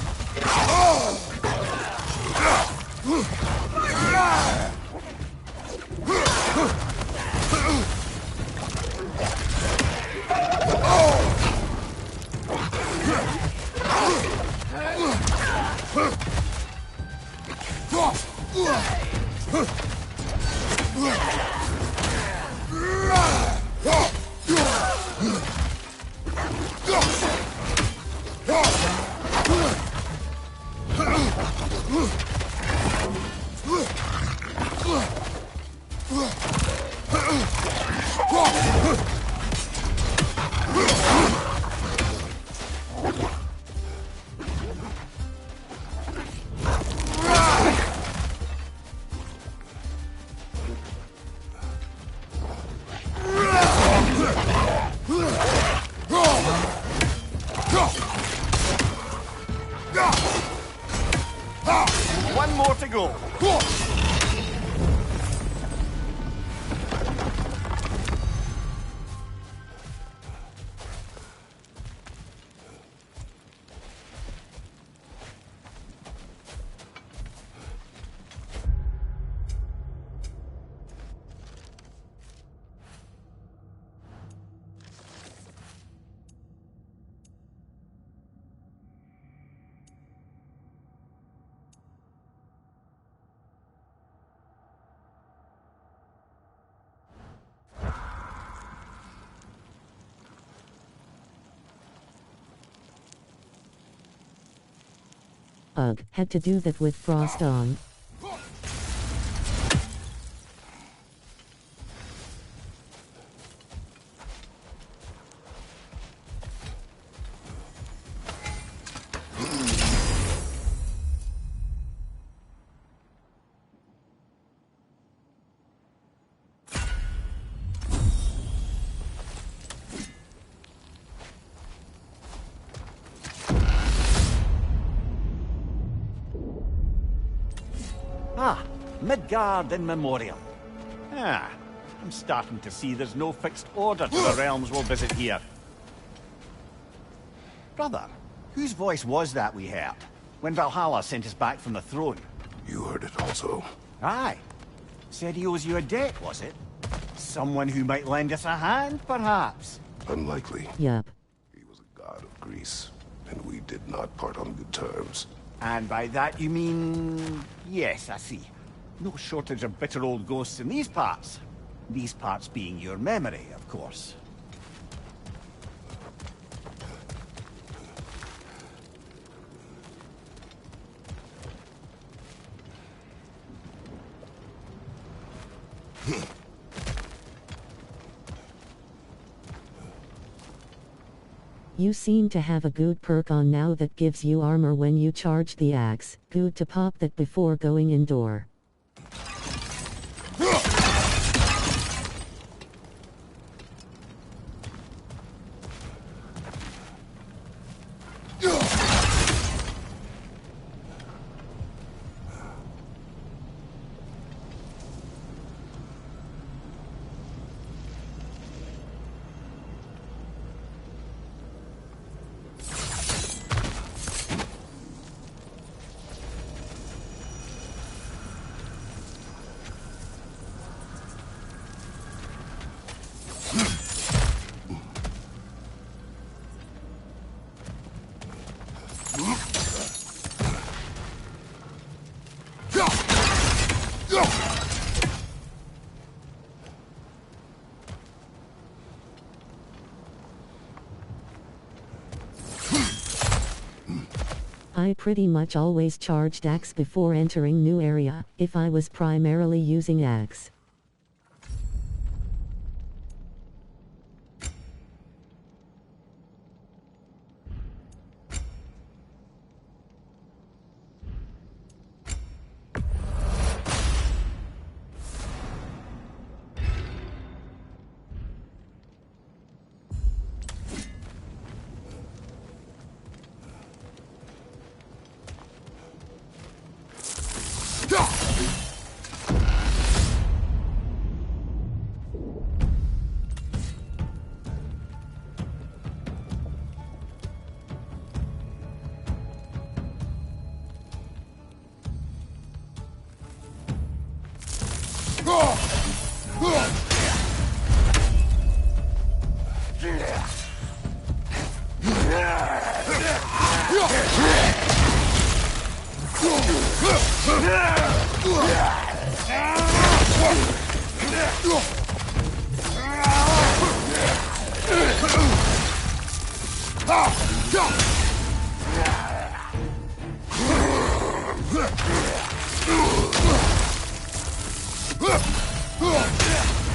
go! Ugh, had to do that with frost on. Ah, Midgard in memoriam. Ah, I'm starting to see there's no fixed order to the realms we'll visit here. Brother, whose voice was that we heard when Valhalla sent us back from the throne? You heard it also. Aye. Said he owes you a debt, was it? Someone who might lend us a hand, perhaps? Unlikely. Yup. He was a god of Greece, and we did not part on good terms. And by that you mean... Yes, I see. No shortage of bitter old ghosts in these parts. These parts being your memory, of course. You seem to have a good perk on now that gives you armor when you charge the axe. Good to pop that before going indoor. I pretty much always charged axe before entering new area, if I was primarily using axe.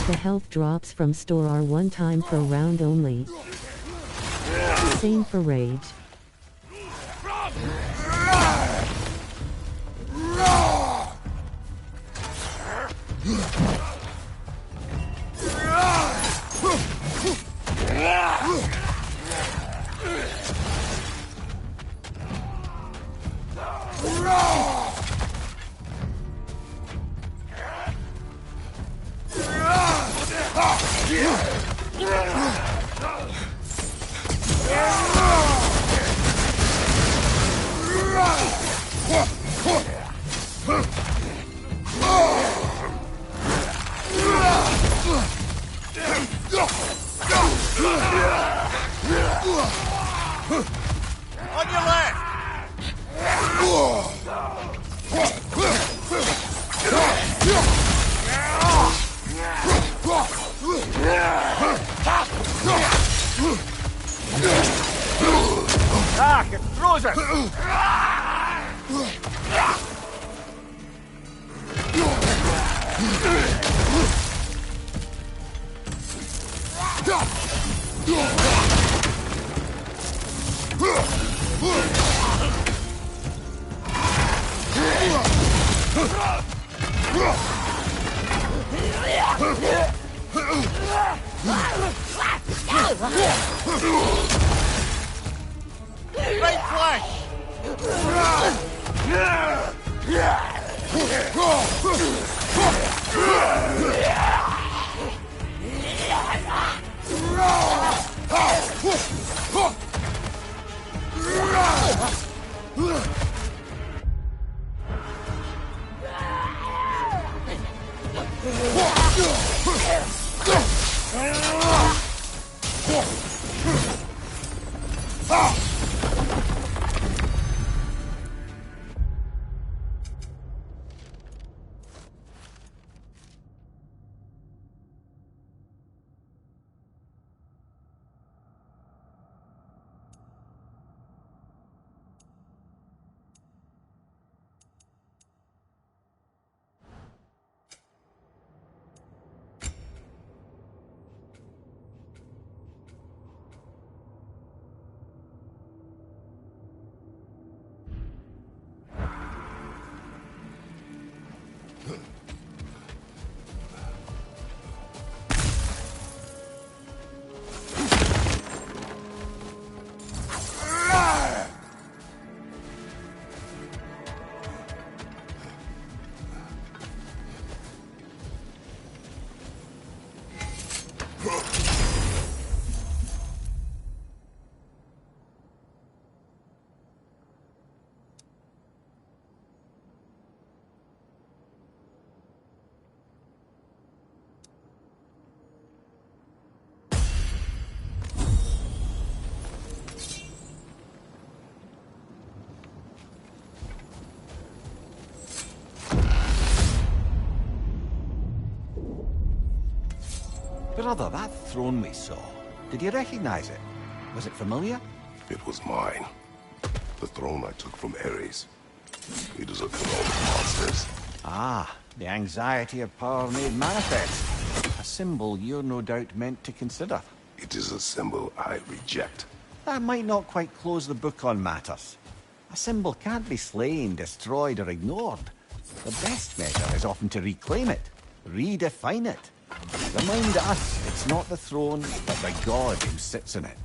The health drops from store are one time per round only. Same for rage. On your left! Ah, it throws her! Right flank! Brother, that throne we saw, did you recognize it? Was it familiar? It was mine. The throne I took from Ares. It is a throne of monsters. Ah, the anxiety of power made manifest. A symbol you're no doubt meant to consider. It is a symbol I reject. That might not quite close the book on matters. A symbol can't be slain, destroyed, or ignored. The best measure is often to reclaim it, redefine it. Remind us it's not the throne, but the god who sits in it.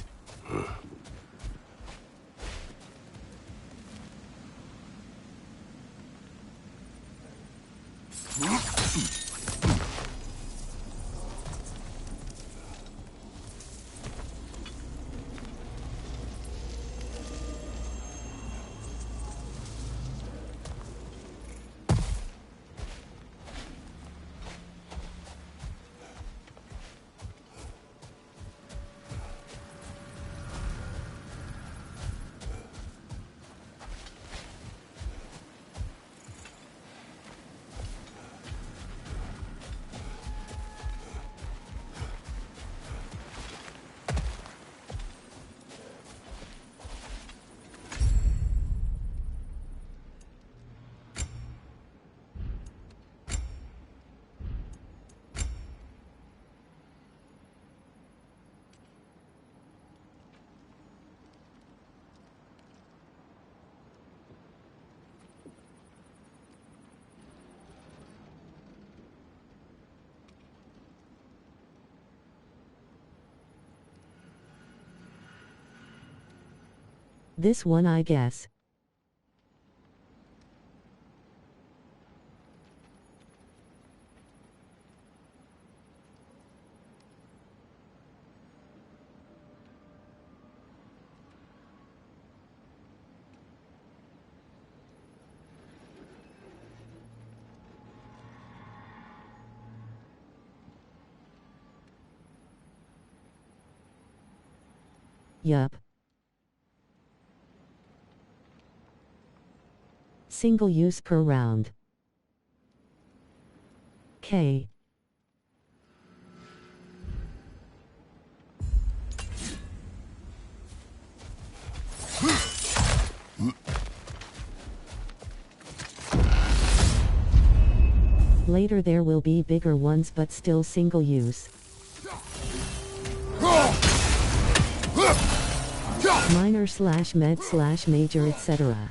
This one, I guess. Yup. Single use per round. K. Later there will be bigger ones but still single use. Minor / med / major etc.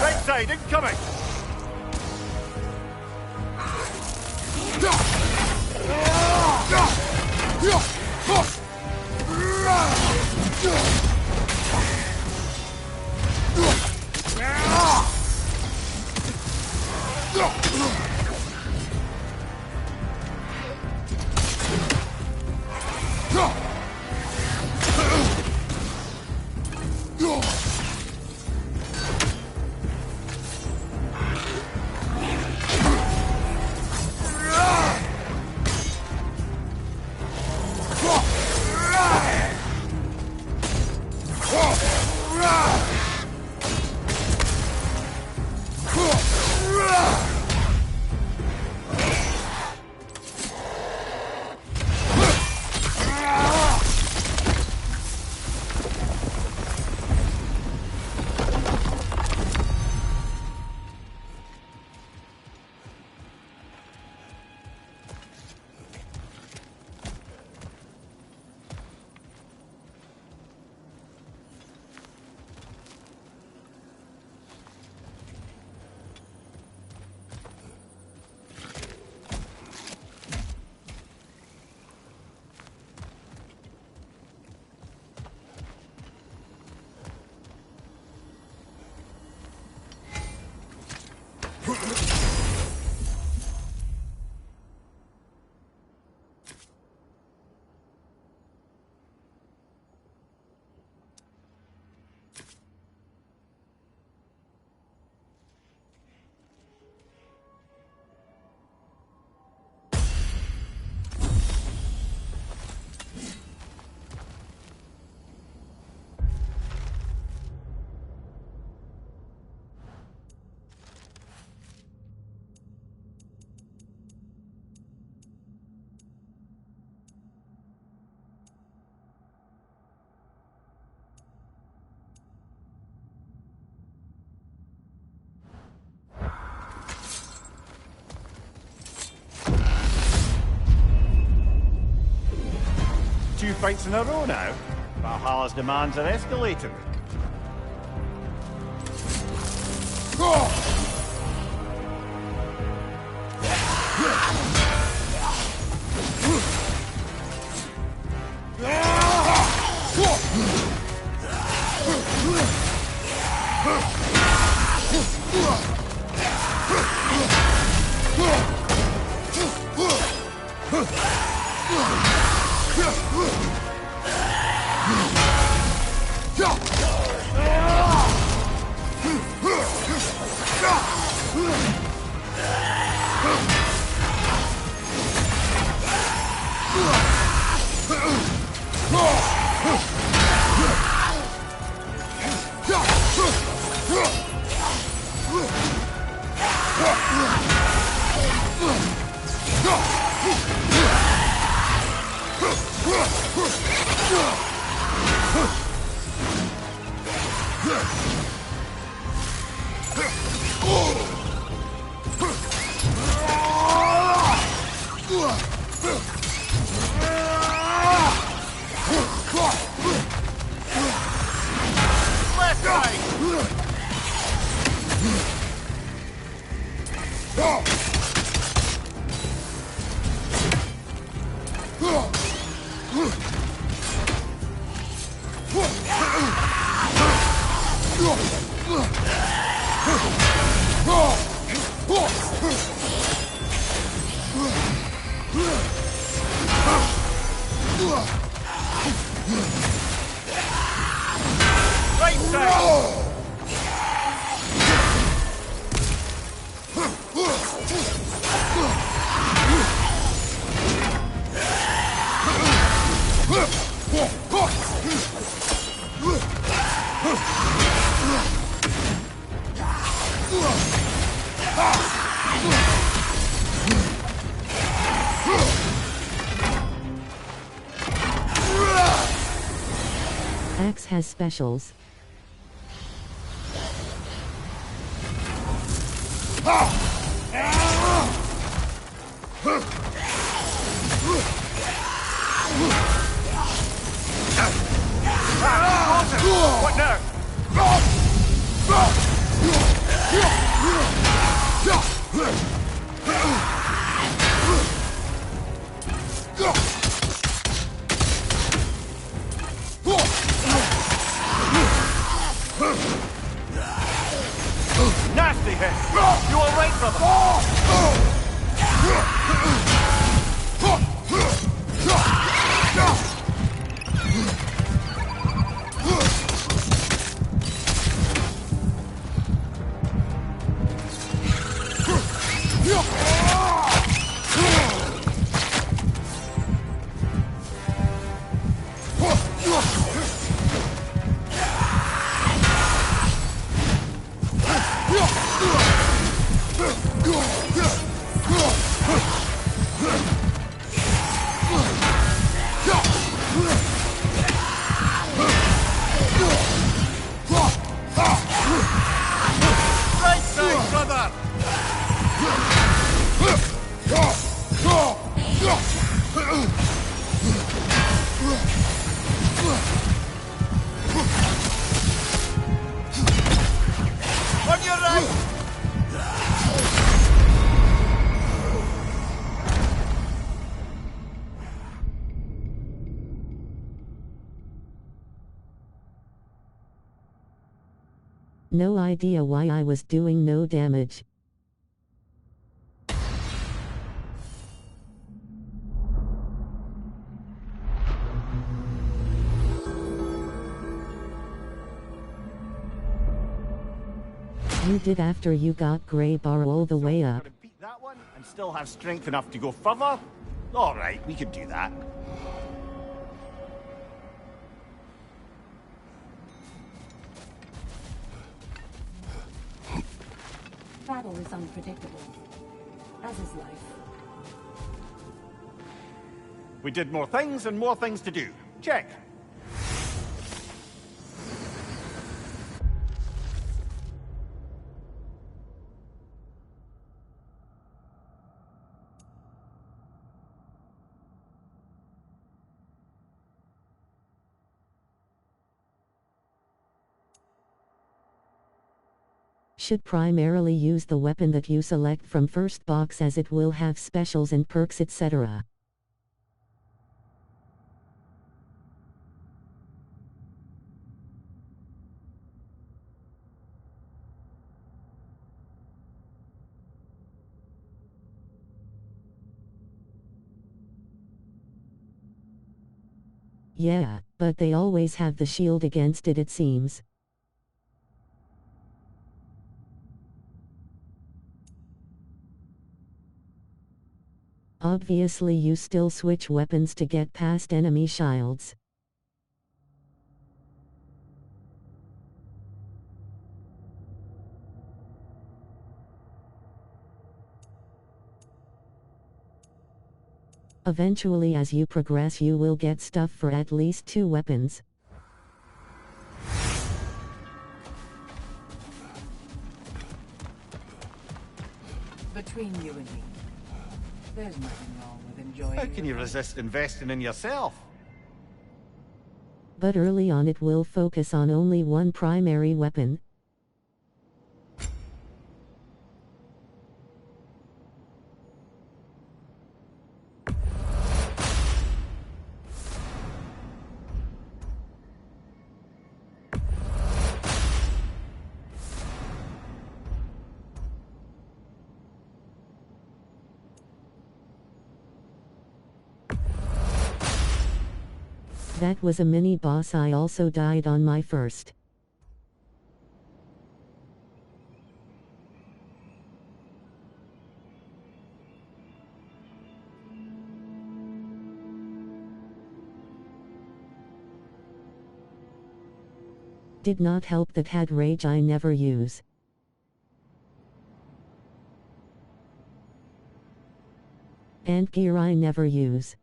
Right side, incoming! Two fights in a row now. Valhalla's demands are escalating. Right side! Axe has specials. What now? Nasty hit! You all right, brother? Right side, brother! On your right! No idea why I was doing no damage. You did after you got Grey Bar all the way up. Gonna beat that one and still have strength enough to go further? All right, we could do that. Battle is unpredictable, as is life. We did more things and more things to do. Check. Should primarily use the weapon that you select from first box, as it will have specials and perks, etc. Yeah, but they always have the shield against it seems. Obviously you still switch weapons to get past enemy shields. Eventually, as you progress, you will get stuff for at least 2 weapons. Between you and me, there's nothing wrong with enjoying. How can you resist investing in yourself? But early on it will focus on only one primary weapon. That was a mini-boss. I also died on my first. Did not help that had rage I never use. And gear I never use.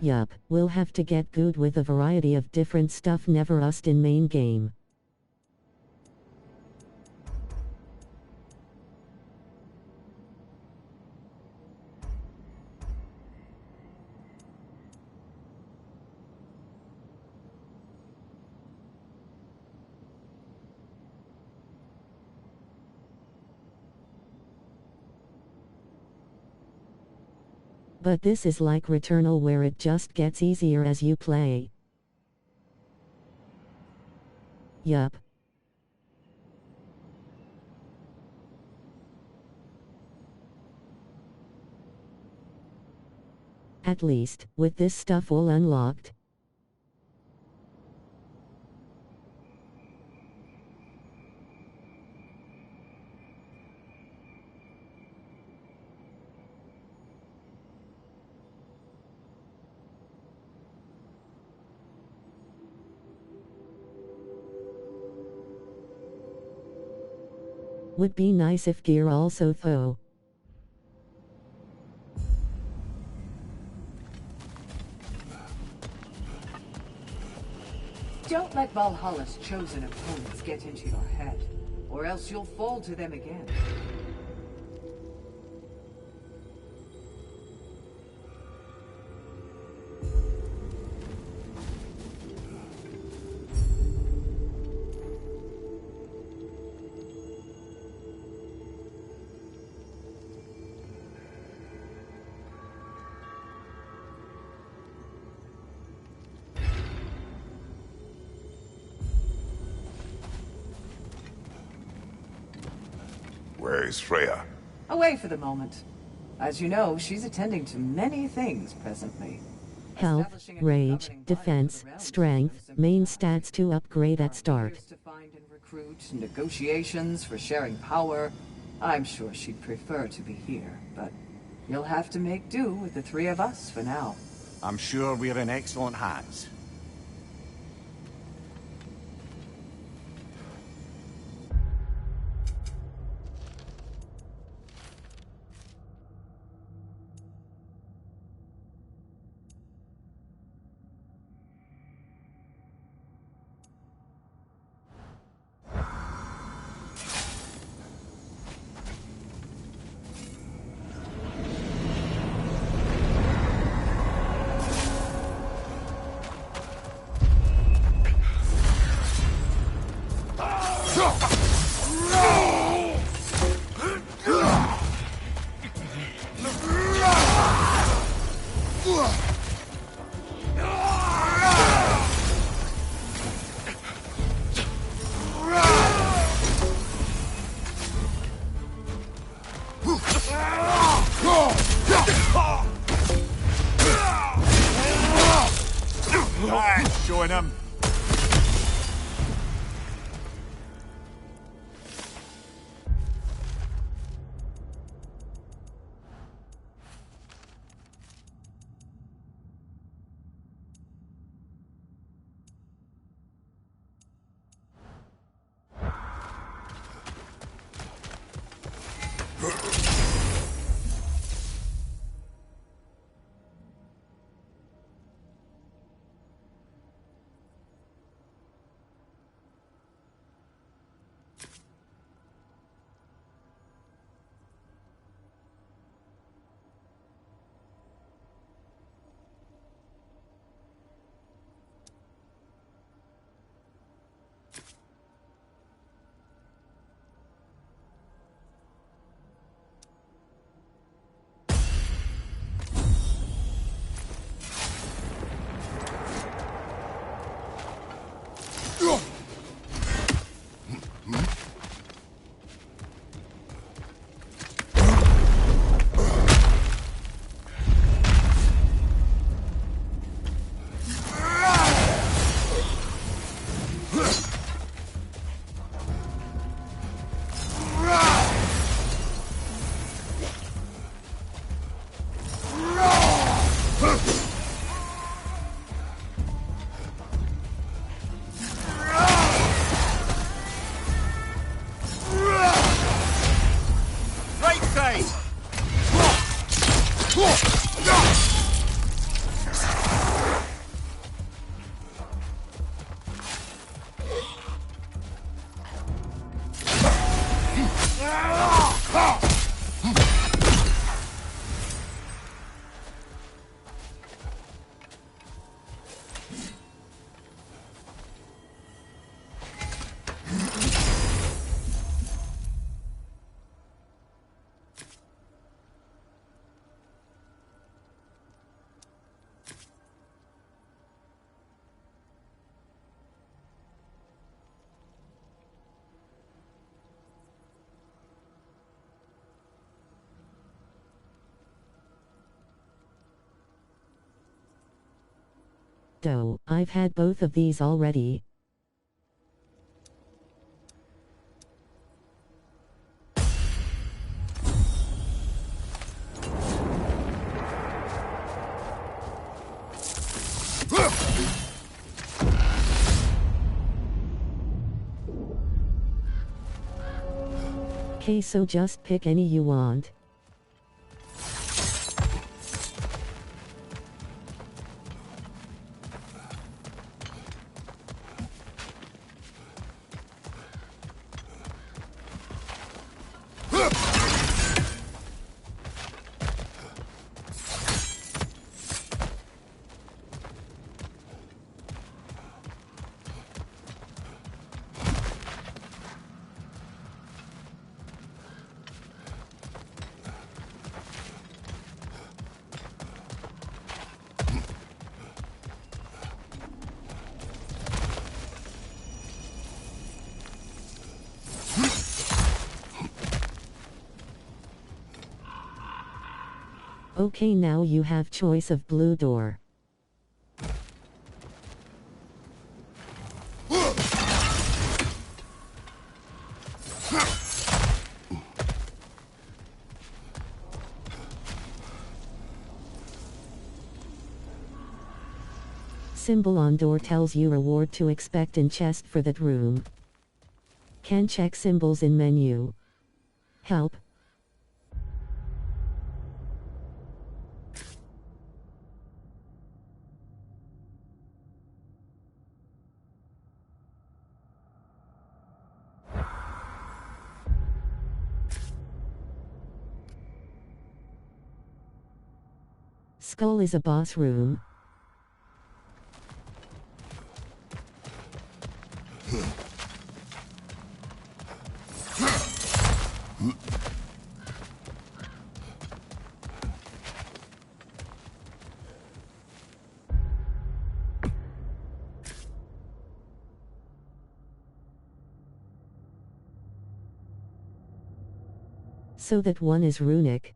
Yup, we'll have to get good with a variety of different stuff never used in main game. But this is like Returnal where it just gets easier as you play. Yup. At least, with this stuff all unlocked. Would be nice if gear also though. Don't let Valhalla's chosen opponents get into your head, or else you'll fall to them again. Where is Freya? Away for the moment. As you know, she's attending to many things presently. Health, rage, defense, strength, main stats to upgrade at start. To find and recruit, negotiations for sharing power. I'm sure she'd prefer to be here, but you'll have to make do with the three of us for now. I'm sure we're in excellent hands. Showing him. Doh, I've had both of these already. Okay, so just pick any you want. Okay, now you have choice of blue door. Symbol on door tells you reward to expect in chest for that room. Can check symbols in menu. Help. Skull is a boss room. So that one is runic.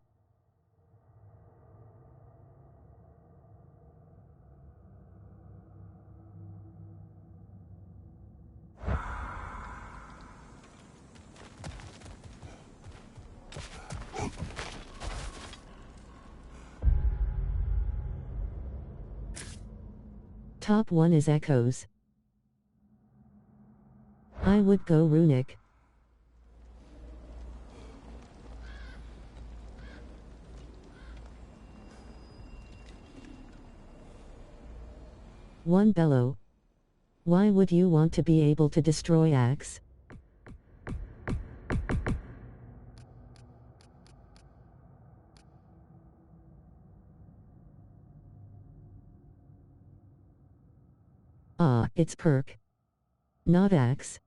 Top one is echoes. I would go runic. One bellow. Why would you want to be able to destroy axe? Ah, it's perk. Not axe.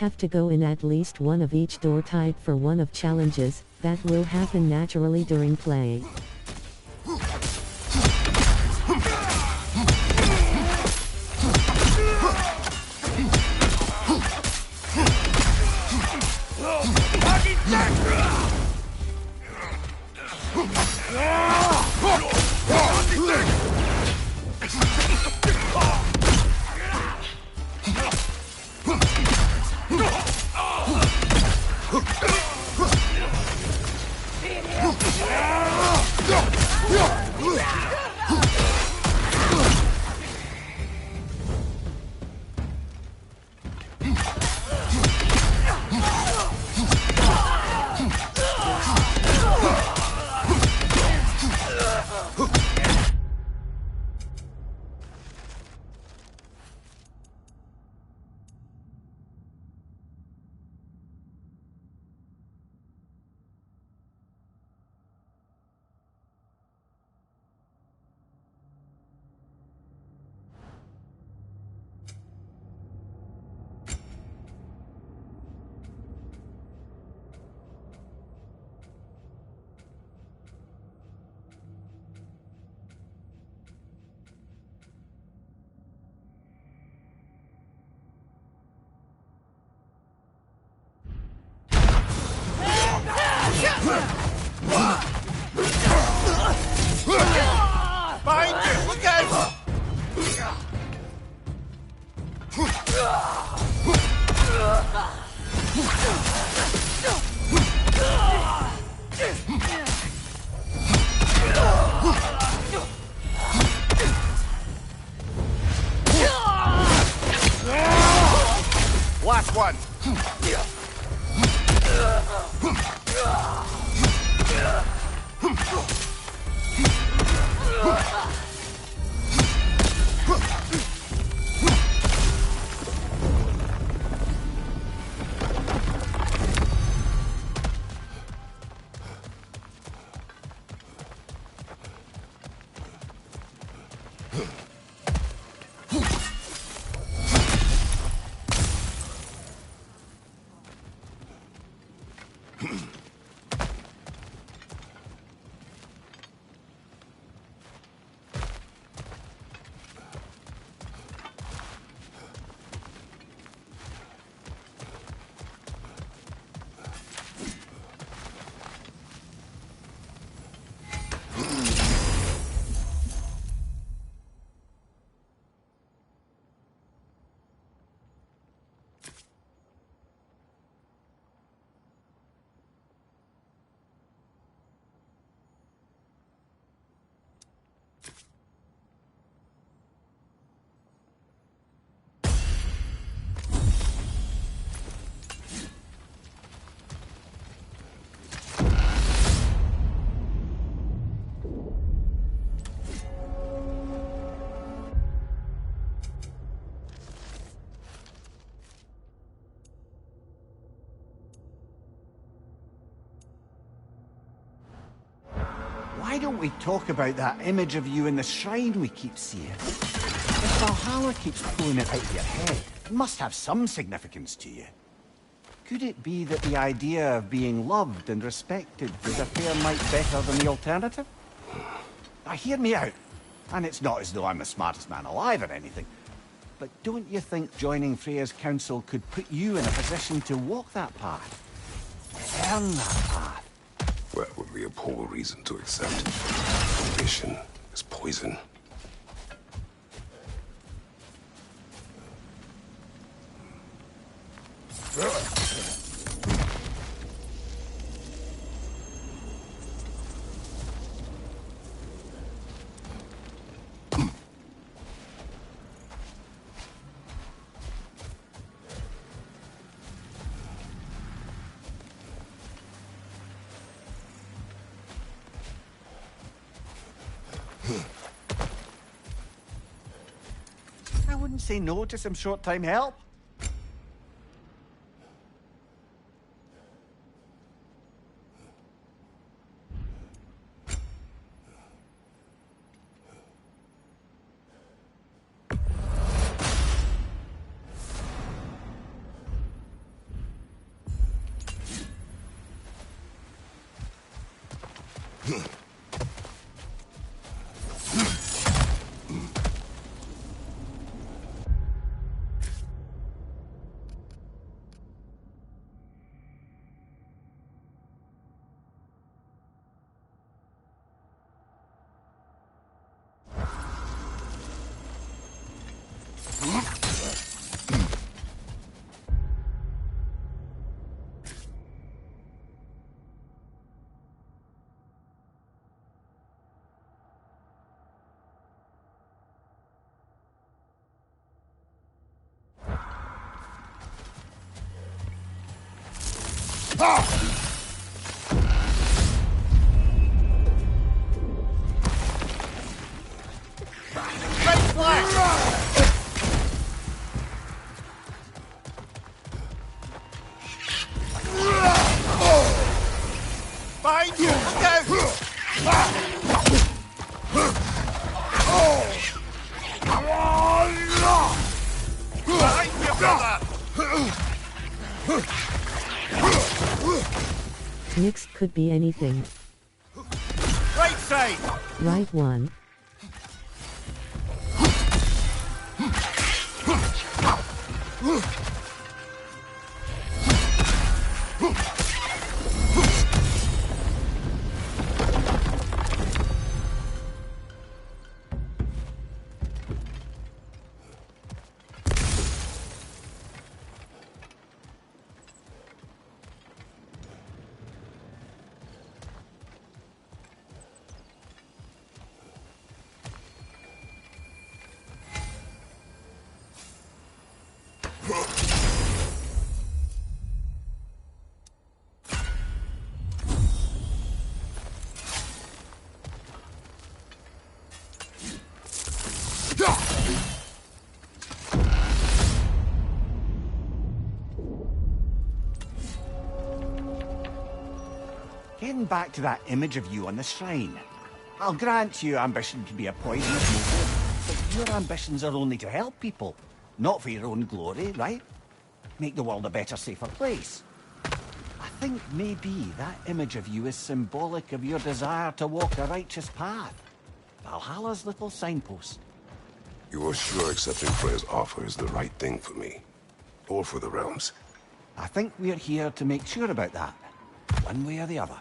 have to go in at least one of each door type for one of challenges, that will happen naturally during play. Behind you! Look out! Last one! Why don't we talk about that image of you in the shrine we keep seeing? If Valhalla keeps pulling it out of your head, it must have some significance to you. Could it be that the idea of being loved and respected is a fair mite better than the alternative? Now hear me out, and it's not as though I'm the smartest man alive or anything, but don't you think joining Freya's council could put you in a position to walk that path? Earn that path? That would be a poor reason to accept. Ambition is poison. I wouldn't say no to some short-time help. Behind you! Look out! Behind you, brother! Mixed could be anything. Right side! Right one. Getting back to that image of you on the shrine. I'll grant you ambition can be a poisonous motive, but your ambitions are only to help people, not for your own glory, right? Make the world a better, safer place. I think maybe that image of you is symbolic of your desire to walk a righteous path. Valhalla's little signpost. You are sure accepting Freya's offer is the right thing for me? Or for the realms? I think we're here to make sure about that, one way or the other.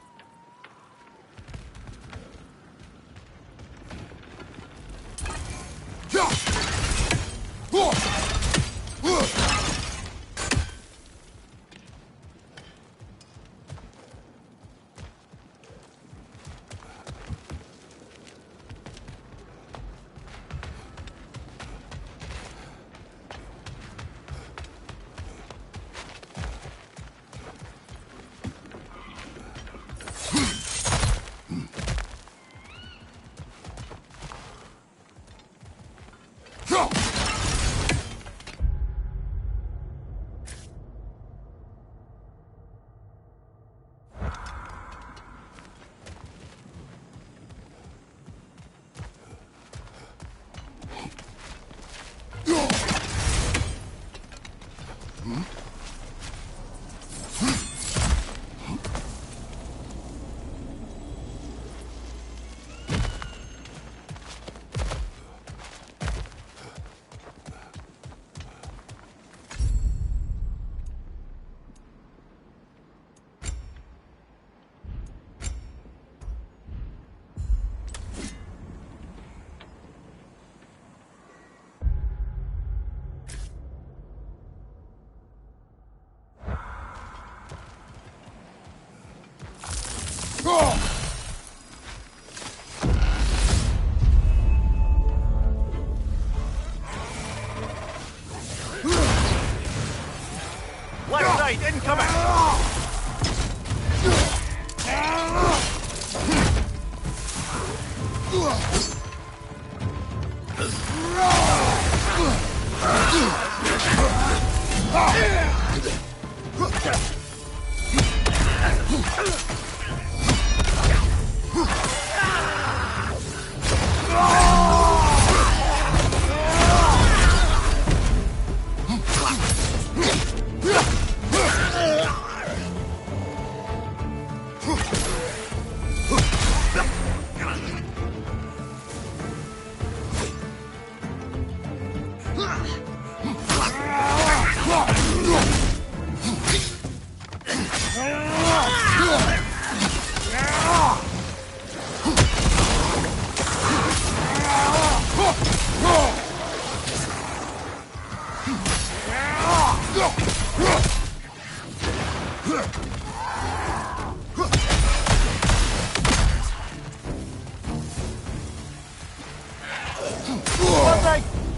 Left side, incoming!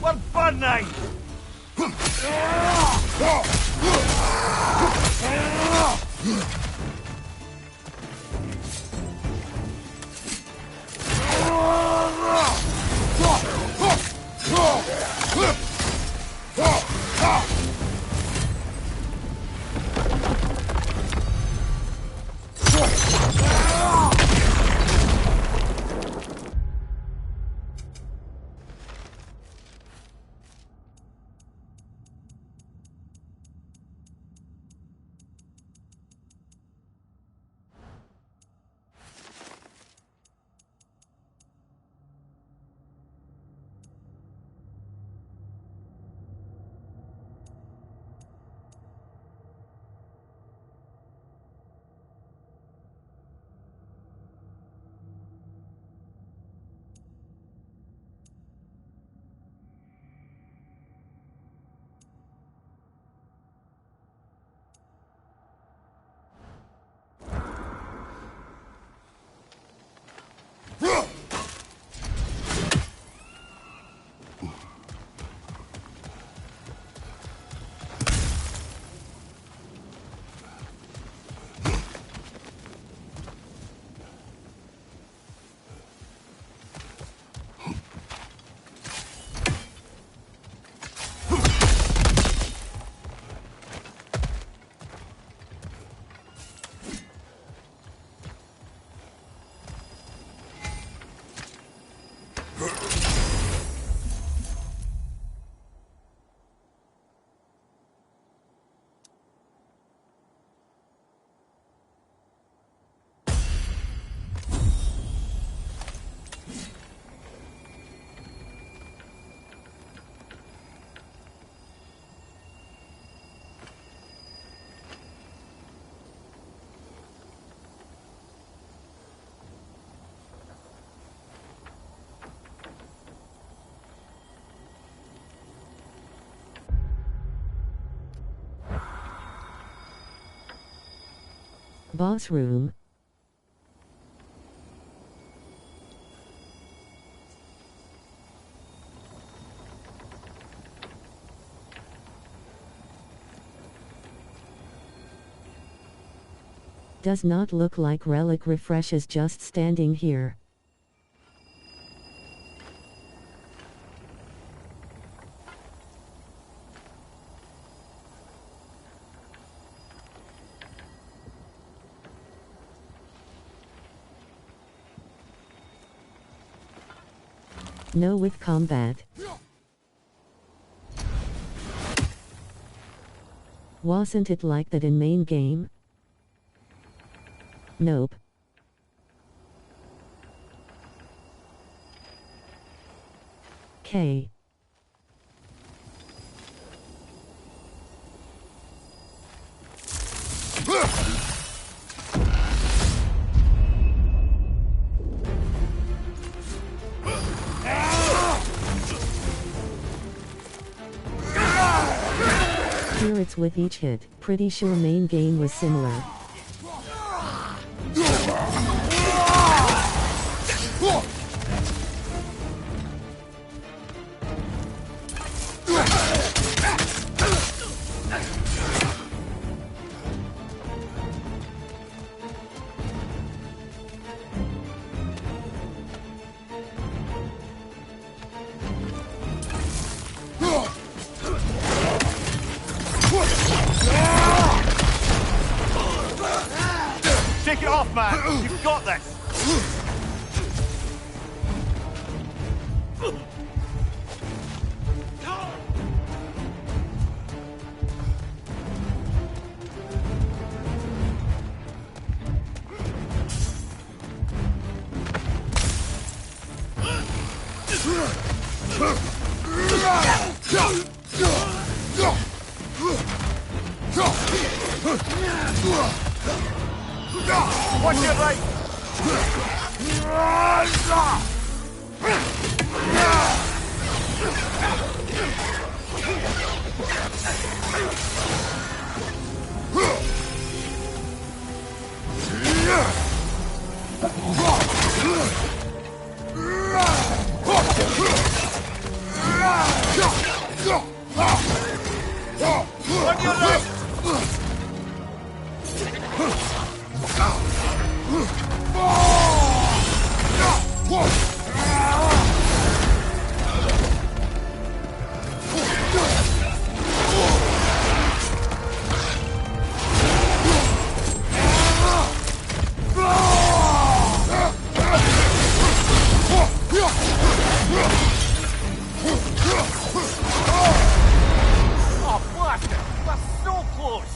We're burning! Boss room. Does not look like relic refreshes just standing here. No with combat. Wasn't it like that in main game? Nope. K. Here it's with each hit. Pretty sure main game was similar. Shake it off, man! You've got this! What's your right? On your right! Oh, blast it! We're so close!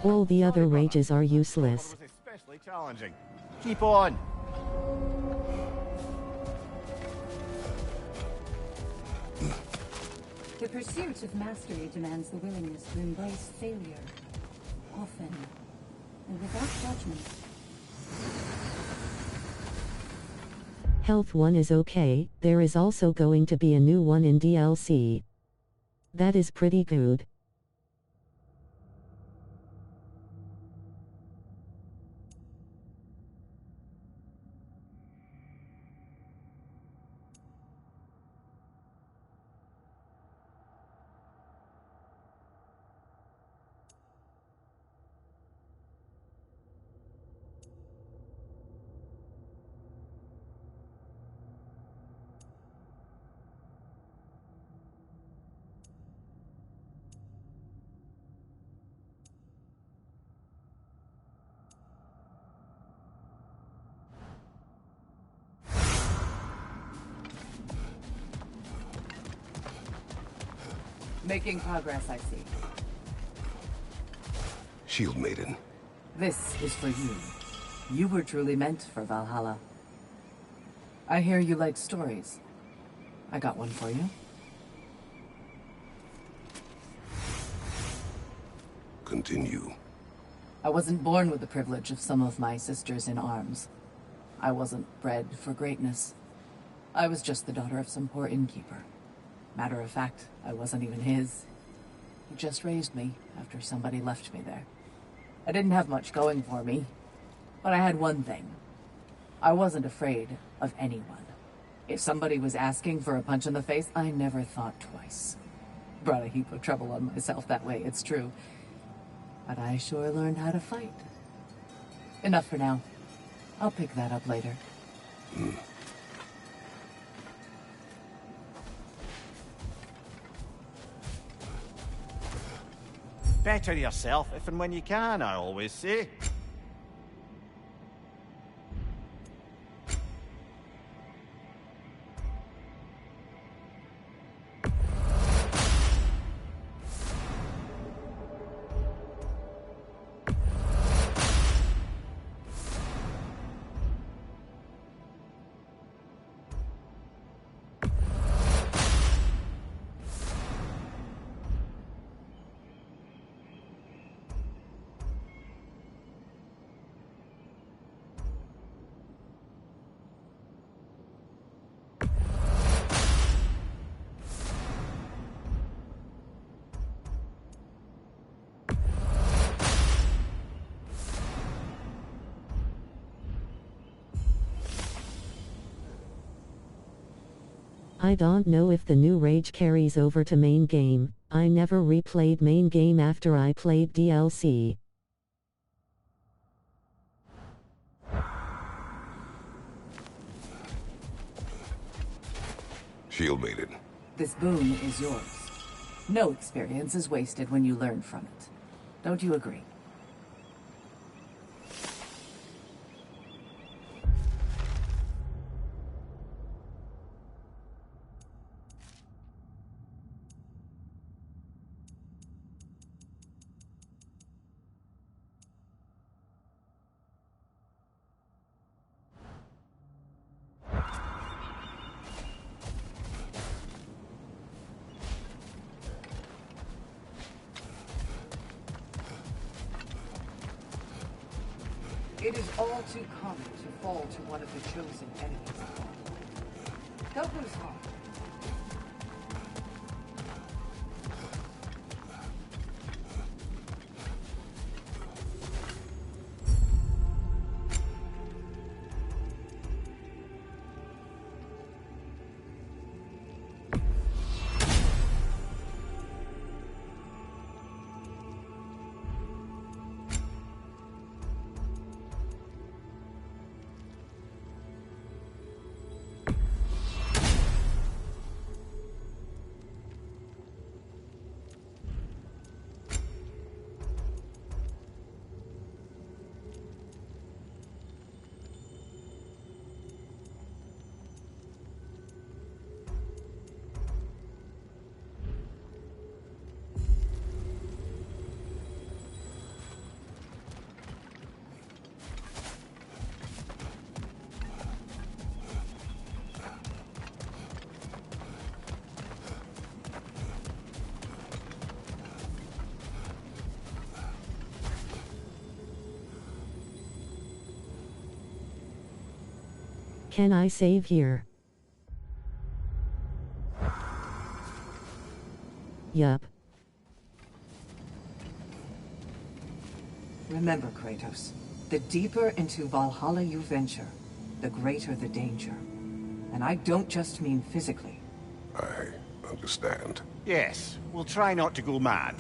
All the other rages are useless. That was especially challenging. Keep on. The pursuit of mastery demands the willingness to embrace failure, often, and without judgment. Health 1 is okay, there is also going to be a new one in DLC. That is pretty good. Making progress, I see. Shield Maiden. This is for you. You were truly meant for Valhalla. I hear you like stories. I got one for you. Continue. I wasn't born with the privilege of some of my sisters in arms. I wasn't bred for greatness. I was just the daughter of some poor innkeeper. Matter of fact, I wasn't even his. He just raised me after somebody left me there. I didn't have much going for me, but I had one thing. I wasn't afraid of anyone. If somebody was asking for a punch in the face, I never thought twice. Brought a heap of trouble on myself that way, it's true. But I sure learned how to fight. Enough for now. I'll pick that up later. Better yourself if and when you can, I always say. I don't know if the new rage carries over to main game. I never replayed main game after I played DLC. Shield Maiden. This boon is yours. No experience is wasted when you learn from it. Don't you agree? It is all too common to fall to one of the chosen enemies. Don't lose heart. Can I save here? Yup. Remember, Kratos, the deeper into Valhalla you venture, the greater the danger. And I don't just mean physically. I understand. Yes, we'll try not to go mad.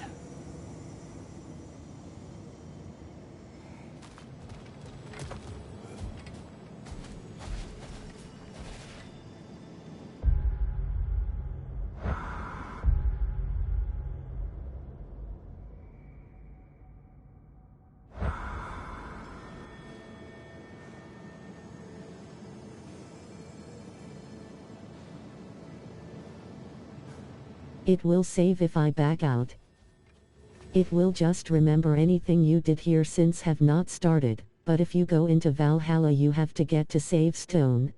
It will save if I back out. It will just remember anything you did here since have not started, but if you go into Valhalla you have to get to save stone.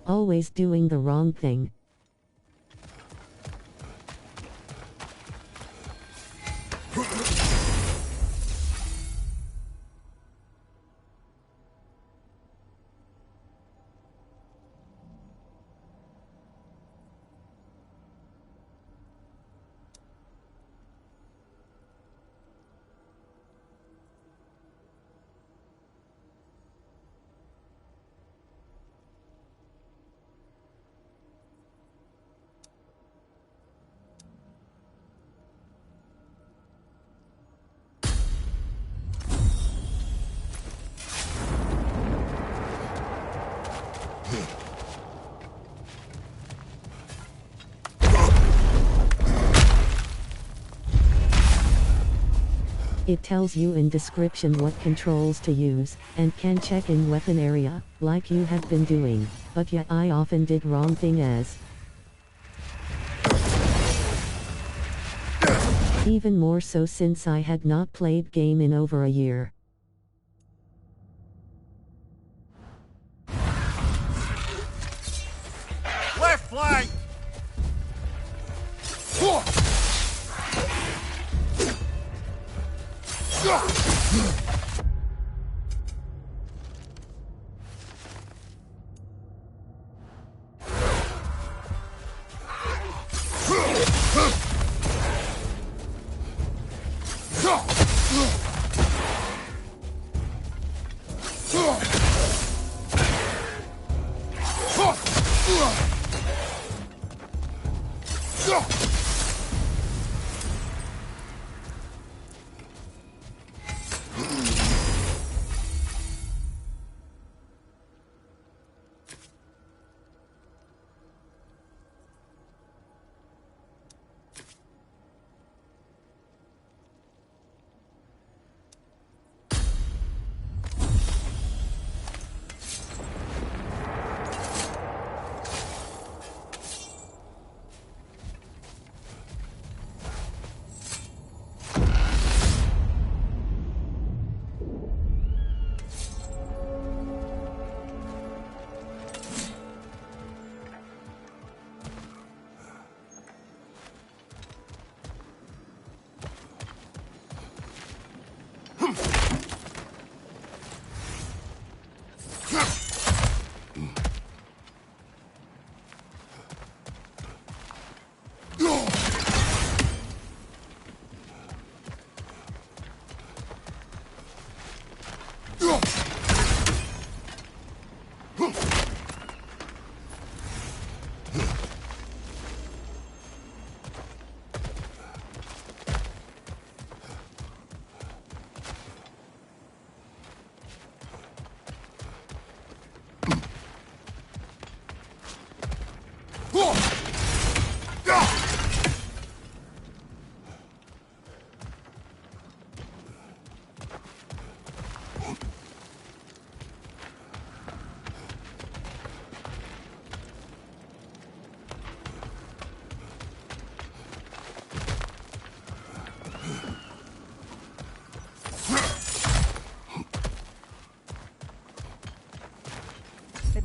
Always doing the wrong thing. It tells you in description what controls to use, and can check in weapon area, like you have been doing, but yeah, I often did wrong thing as. Even more so since I had not played game in over a year. Left flank!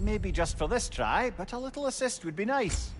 Maybe just for this try, but a little assist would be nice.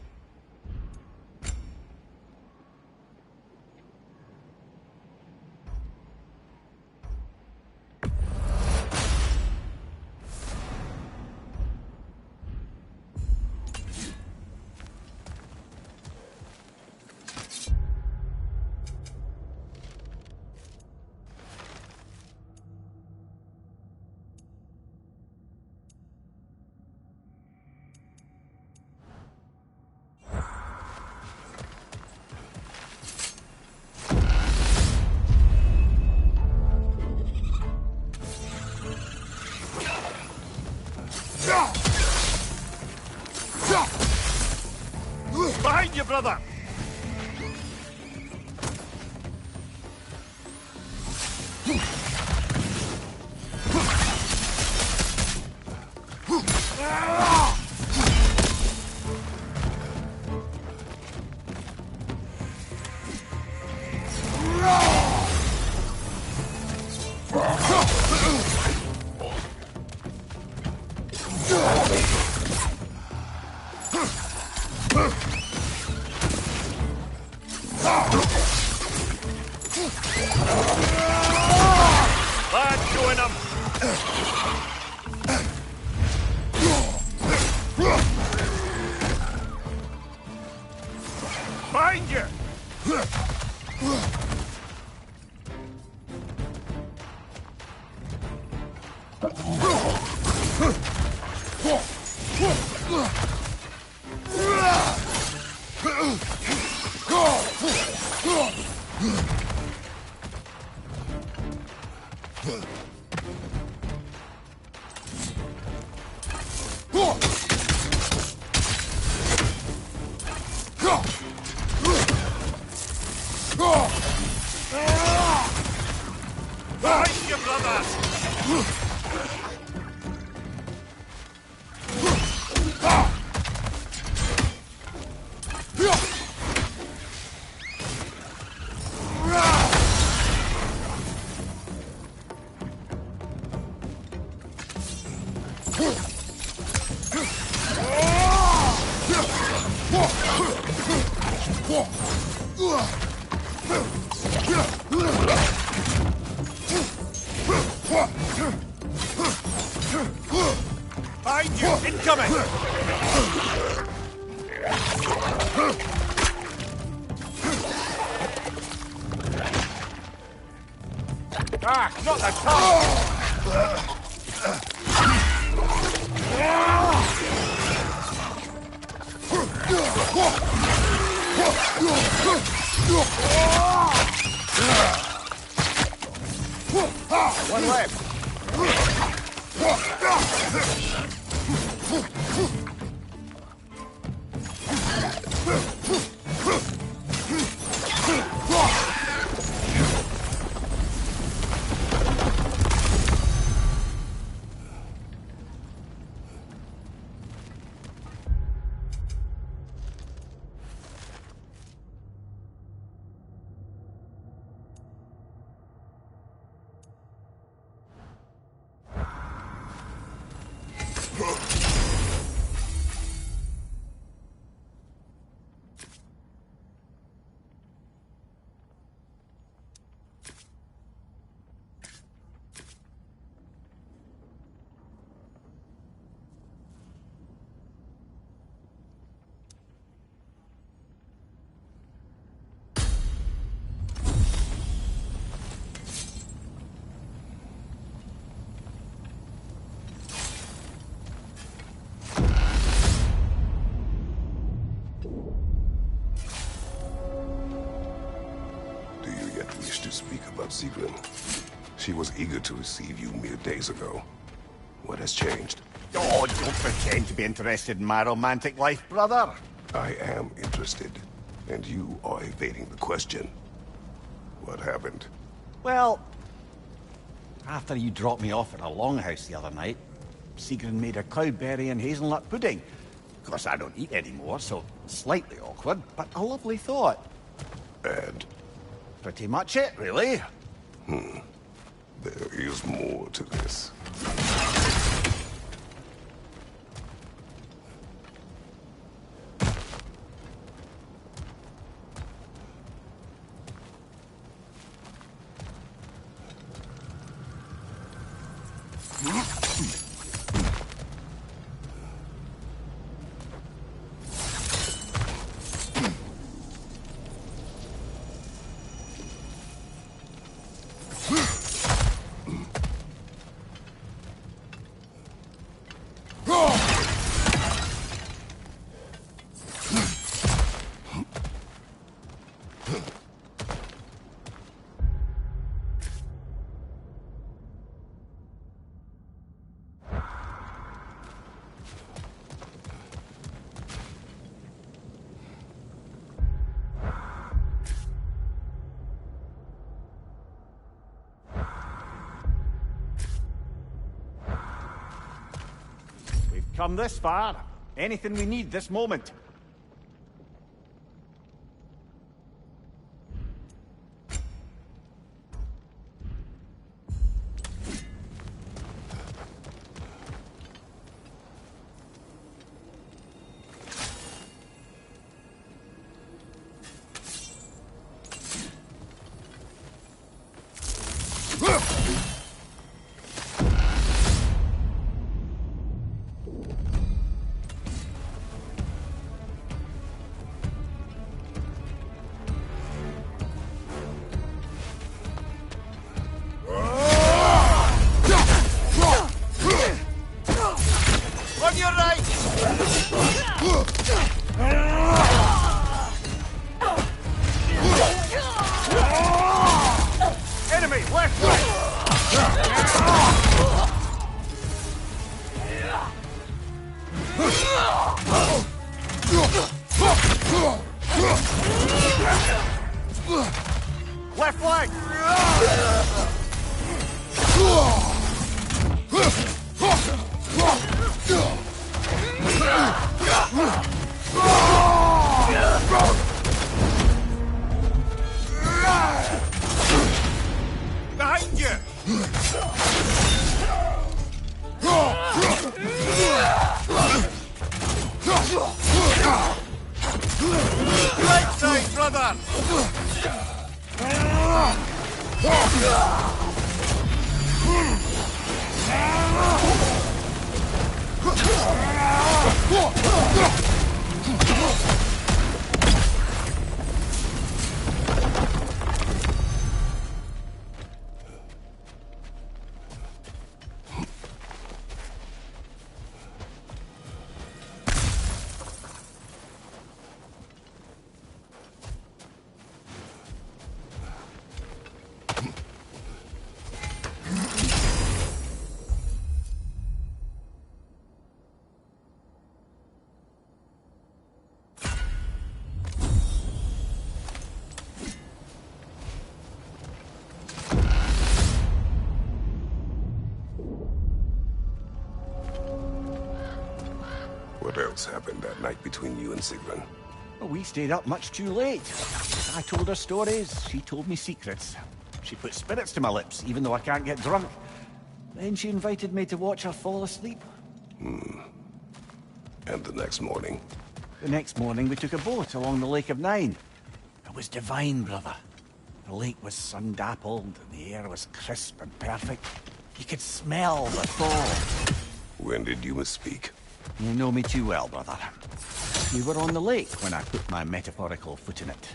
Behind you, brother! That's going him! Behind you! Behind you! Incoming! Ah, not the tongue! One left. Sigrun. She was eager to receive you mere days ago. What has changed? Oh, don't pretend to be interested in my romantic life, brother. I am interested, and you are evading the question. What happened? Well, after you dropped me off at a longhouse the other night, Sigrun made a cloudberry and hazelnut pudding. Of course, I don't eat anymore, so slightly awkward, but a lovely thought. And? Pretty much it, really. There is more to this. Come this far. Anything we need this moment. Left flank! Behind you! Right side, brother! What else happened that night between you and Sigrun? Well, we stayed up much too late. I told her stories, she told me secrets. She put spirits to my lips, even though I can't get drunk. Then she invited me to watch her fall asleep. And the next morning? The next morning, we took a boat along the Lake of Nine. It was divine, brother. The lake was sun-dappled, and the air was crisp and perfect. You could smell the thaw. When did you misspeak? You know me too well, brother. We were on the lake when I put my metaphorical foot in it.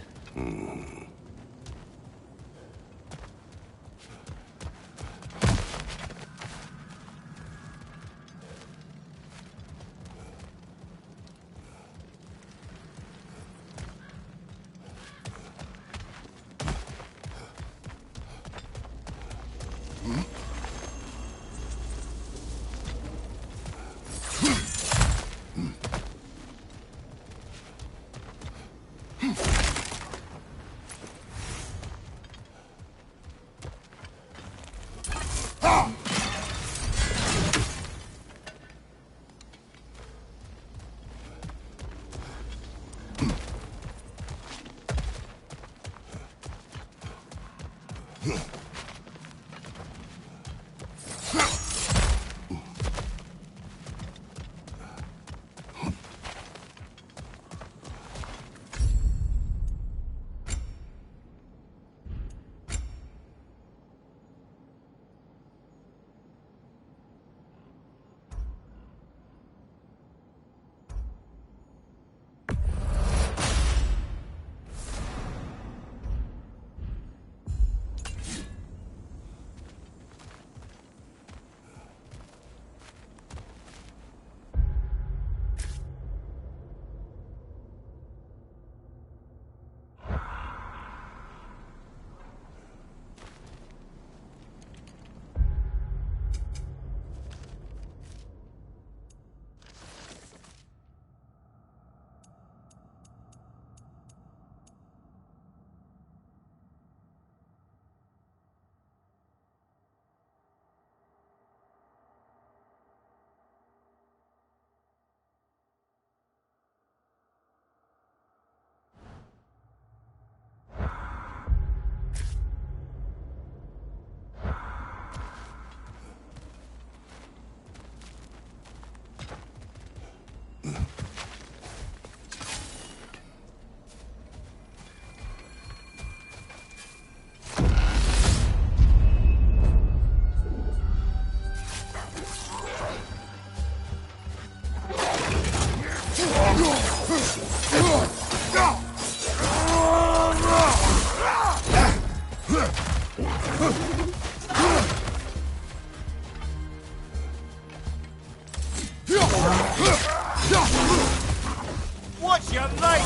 What's your right?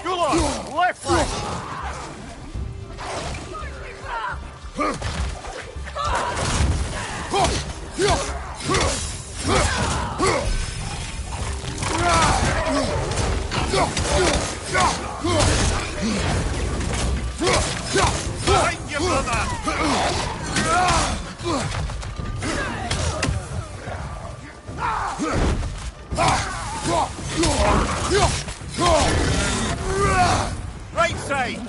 Go on, left flank. Right side!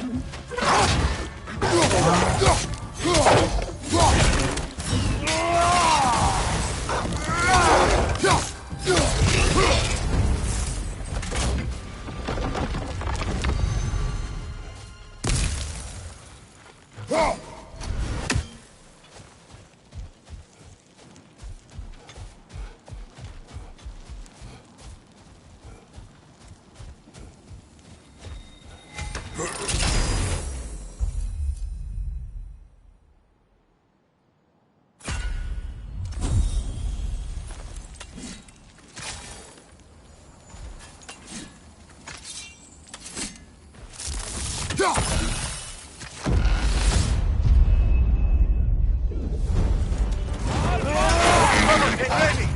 Get ready!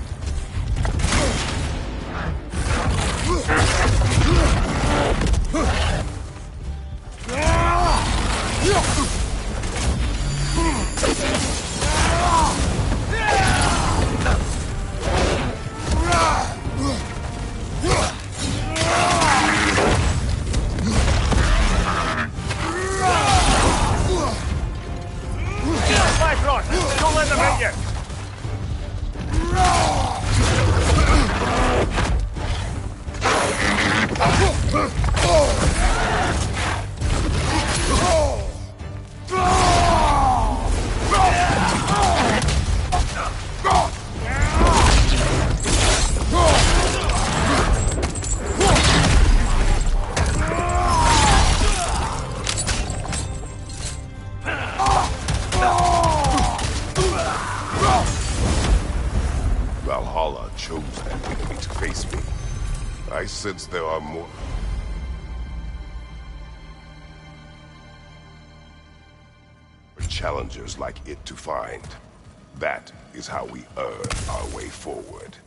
Flash rod! Don't let them hit you! Valhalla chose an enemy to face me. I sense there are more... challengers like it to find. That is how we earn our way forward.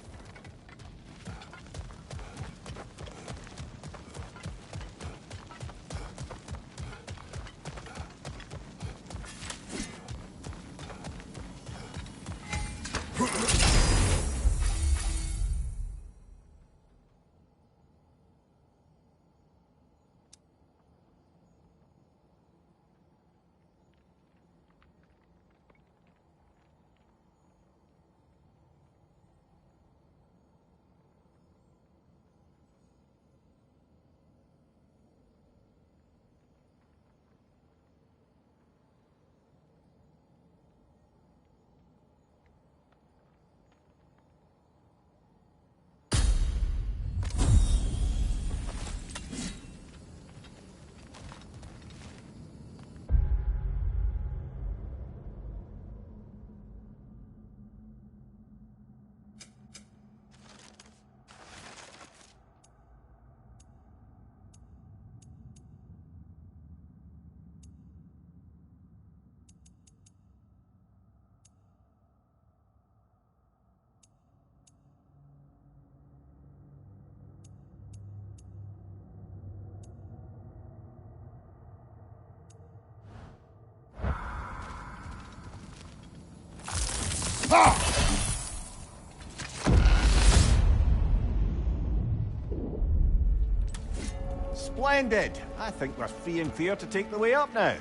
Splendid! I think we're free and fair to take the way up now.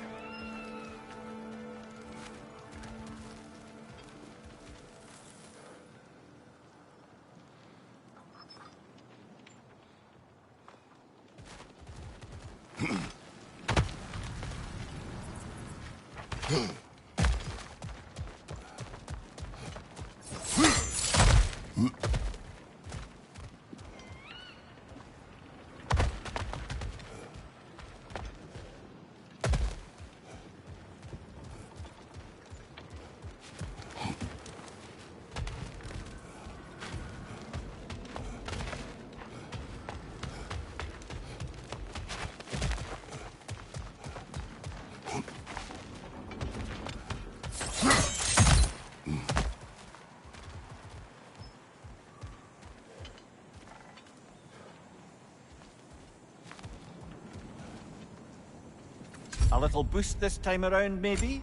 A little boost this time around, maybe?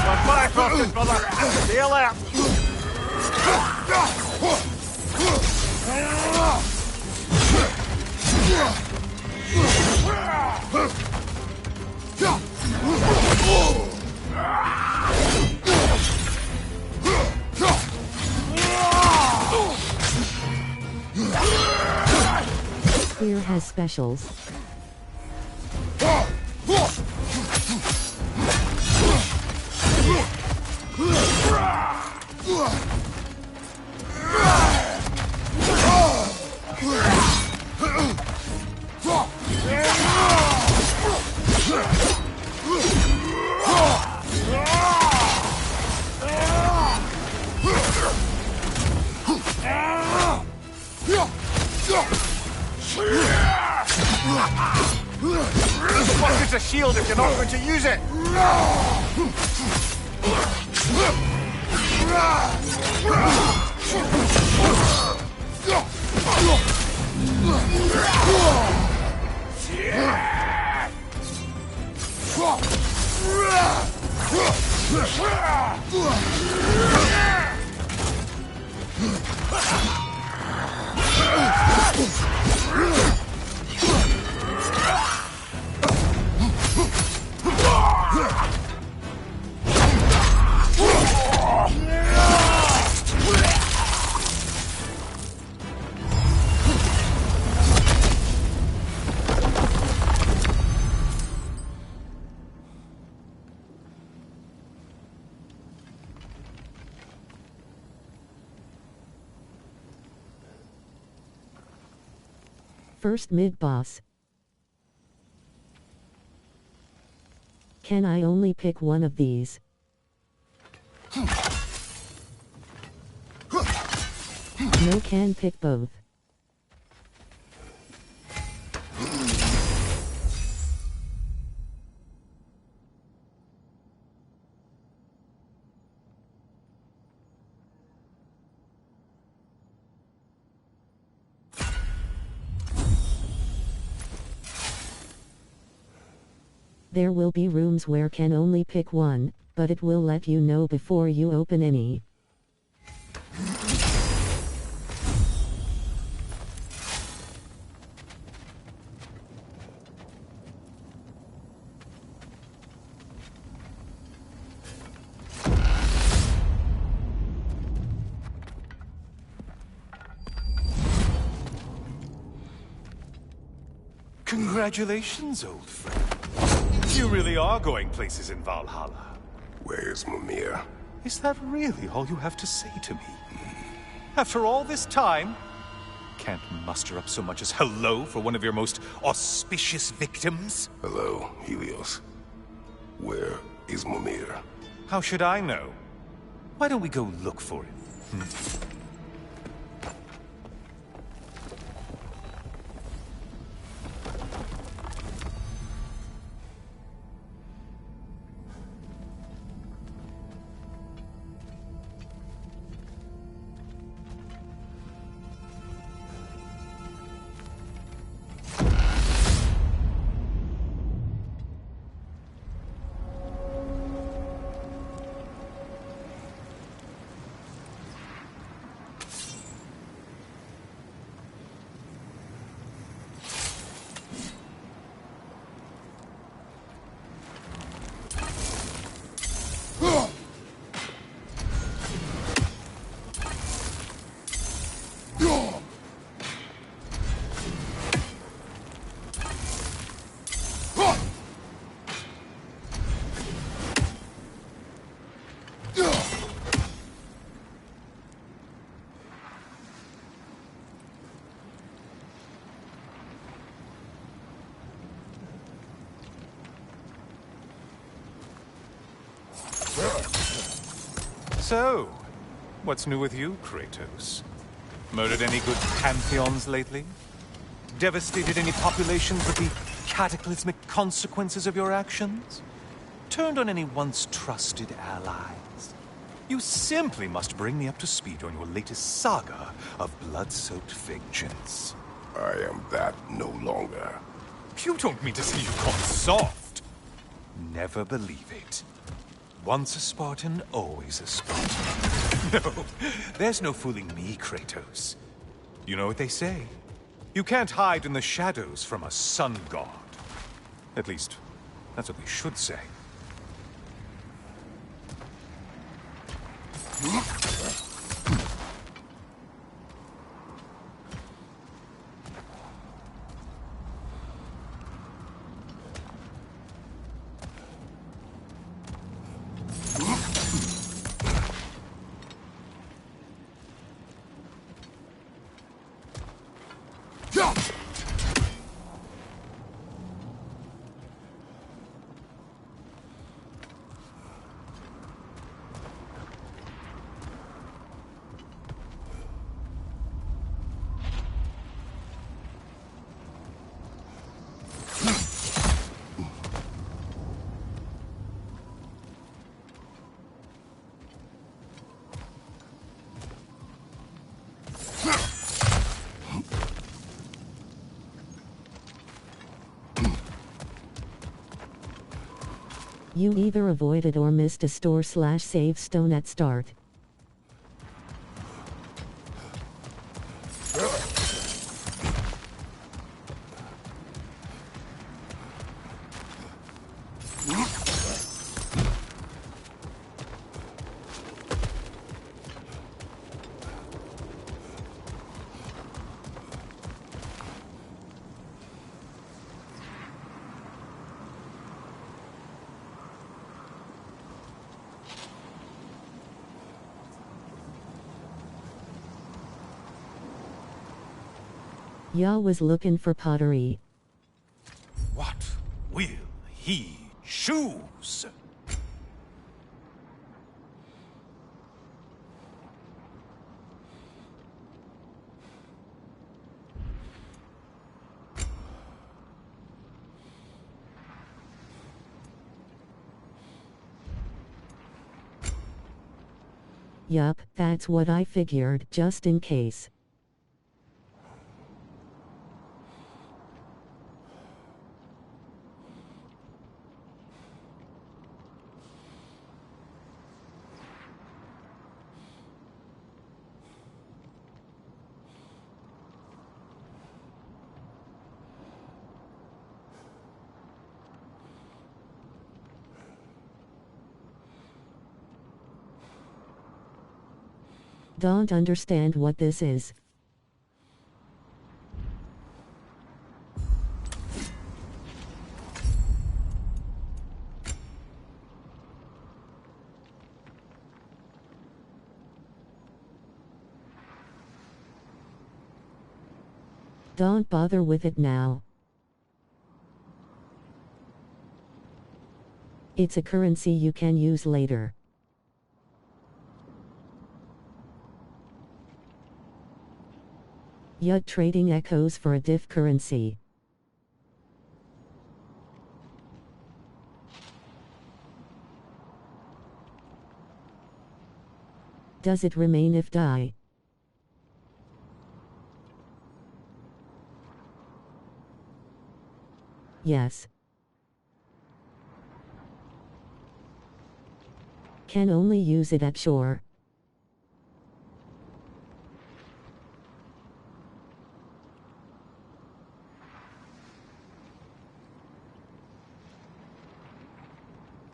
We're fire frosted, brother! Stay alert! Clear has specials. What is a shield if you're not going to use it? First mid-boss. Can I only pick one of these? No, can pick both. There will be rooms where can only pick one, but it will let you know before you open any. Congratulations, old friend. You really are going places in Valhalla. Where's Mimir? Is that really all you have to say to me? After all this time, can't muster up so much as hello for one of your most auspicious victims? Hello, Helios. Where is Mimir? How should I know? Why don't we go look for him? So, what's new with you, Kratos? Murdered any good pantheons lately? Devastated any populations with the cataclysmic consequences of your actions? Turned on any once trusted allies? You simply must bring me up to speed on your latest saga of blood-soaked vengeance. I am that no longer. You don't mean to say you've gone soft? Never believe it. Once a Spartan, always a Spartan. No, there's no fooling me, Kratos. You know what they say? You can't hide in the shadows from a sun god. At least, that's what they should say. You either avoided or missed a store/save stone at start. Ya was looking for pottery. What will he choose? Yup, that's what I figured, just in case. Don't understand what this is. Don't bother with it now. It's a currency you can use later. Yut trading echoes for a diff currency. Does it remain if die? Yes. Can only use it at shore.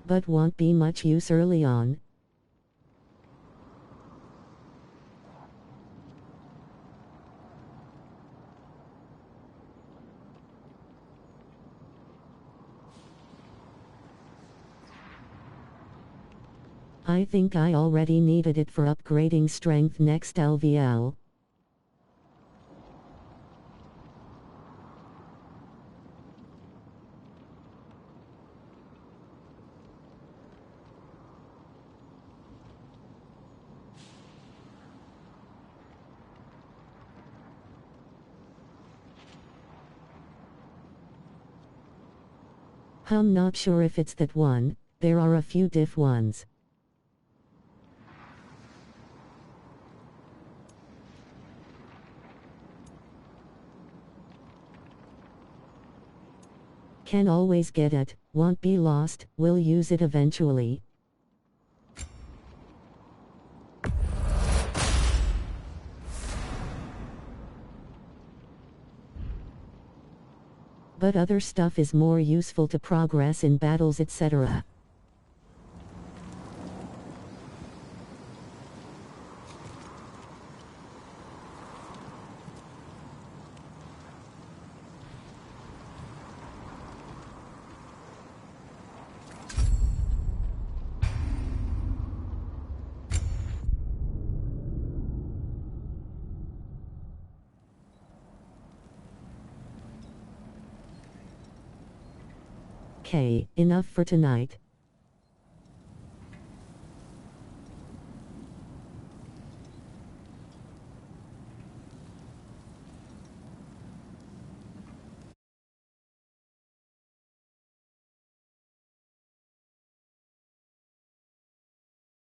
But won't be much use early on. I think I already needed it for upgrading strength next LVL. I'm not sure if it's that one, there are a few diff ones. can always get it, won't be lost, will use it eventually. But other stuff is more useful to progress in battles, etc. Okay, enough for tonight.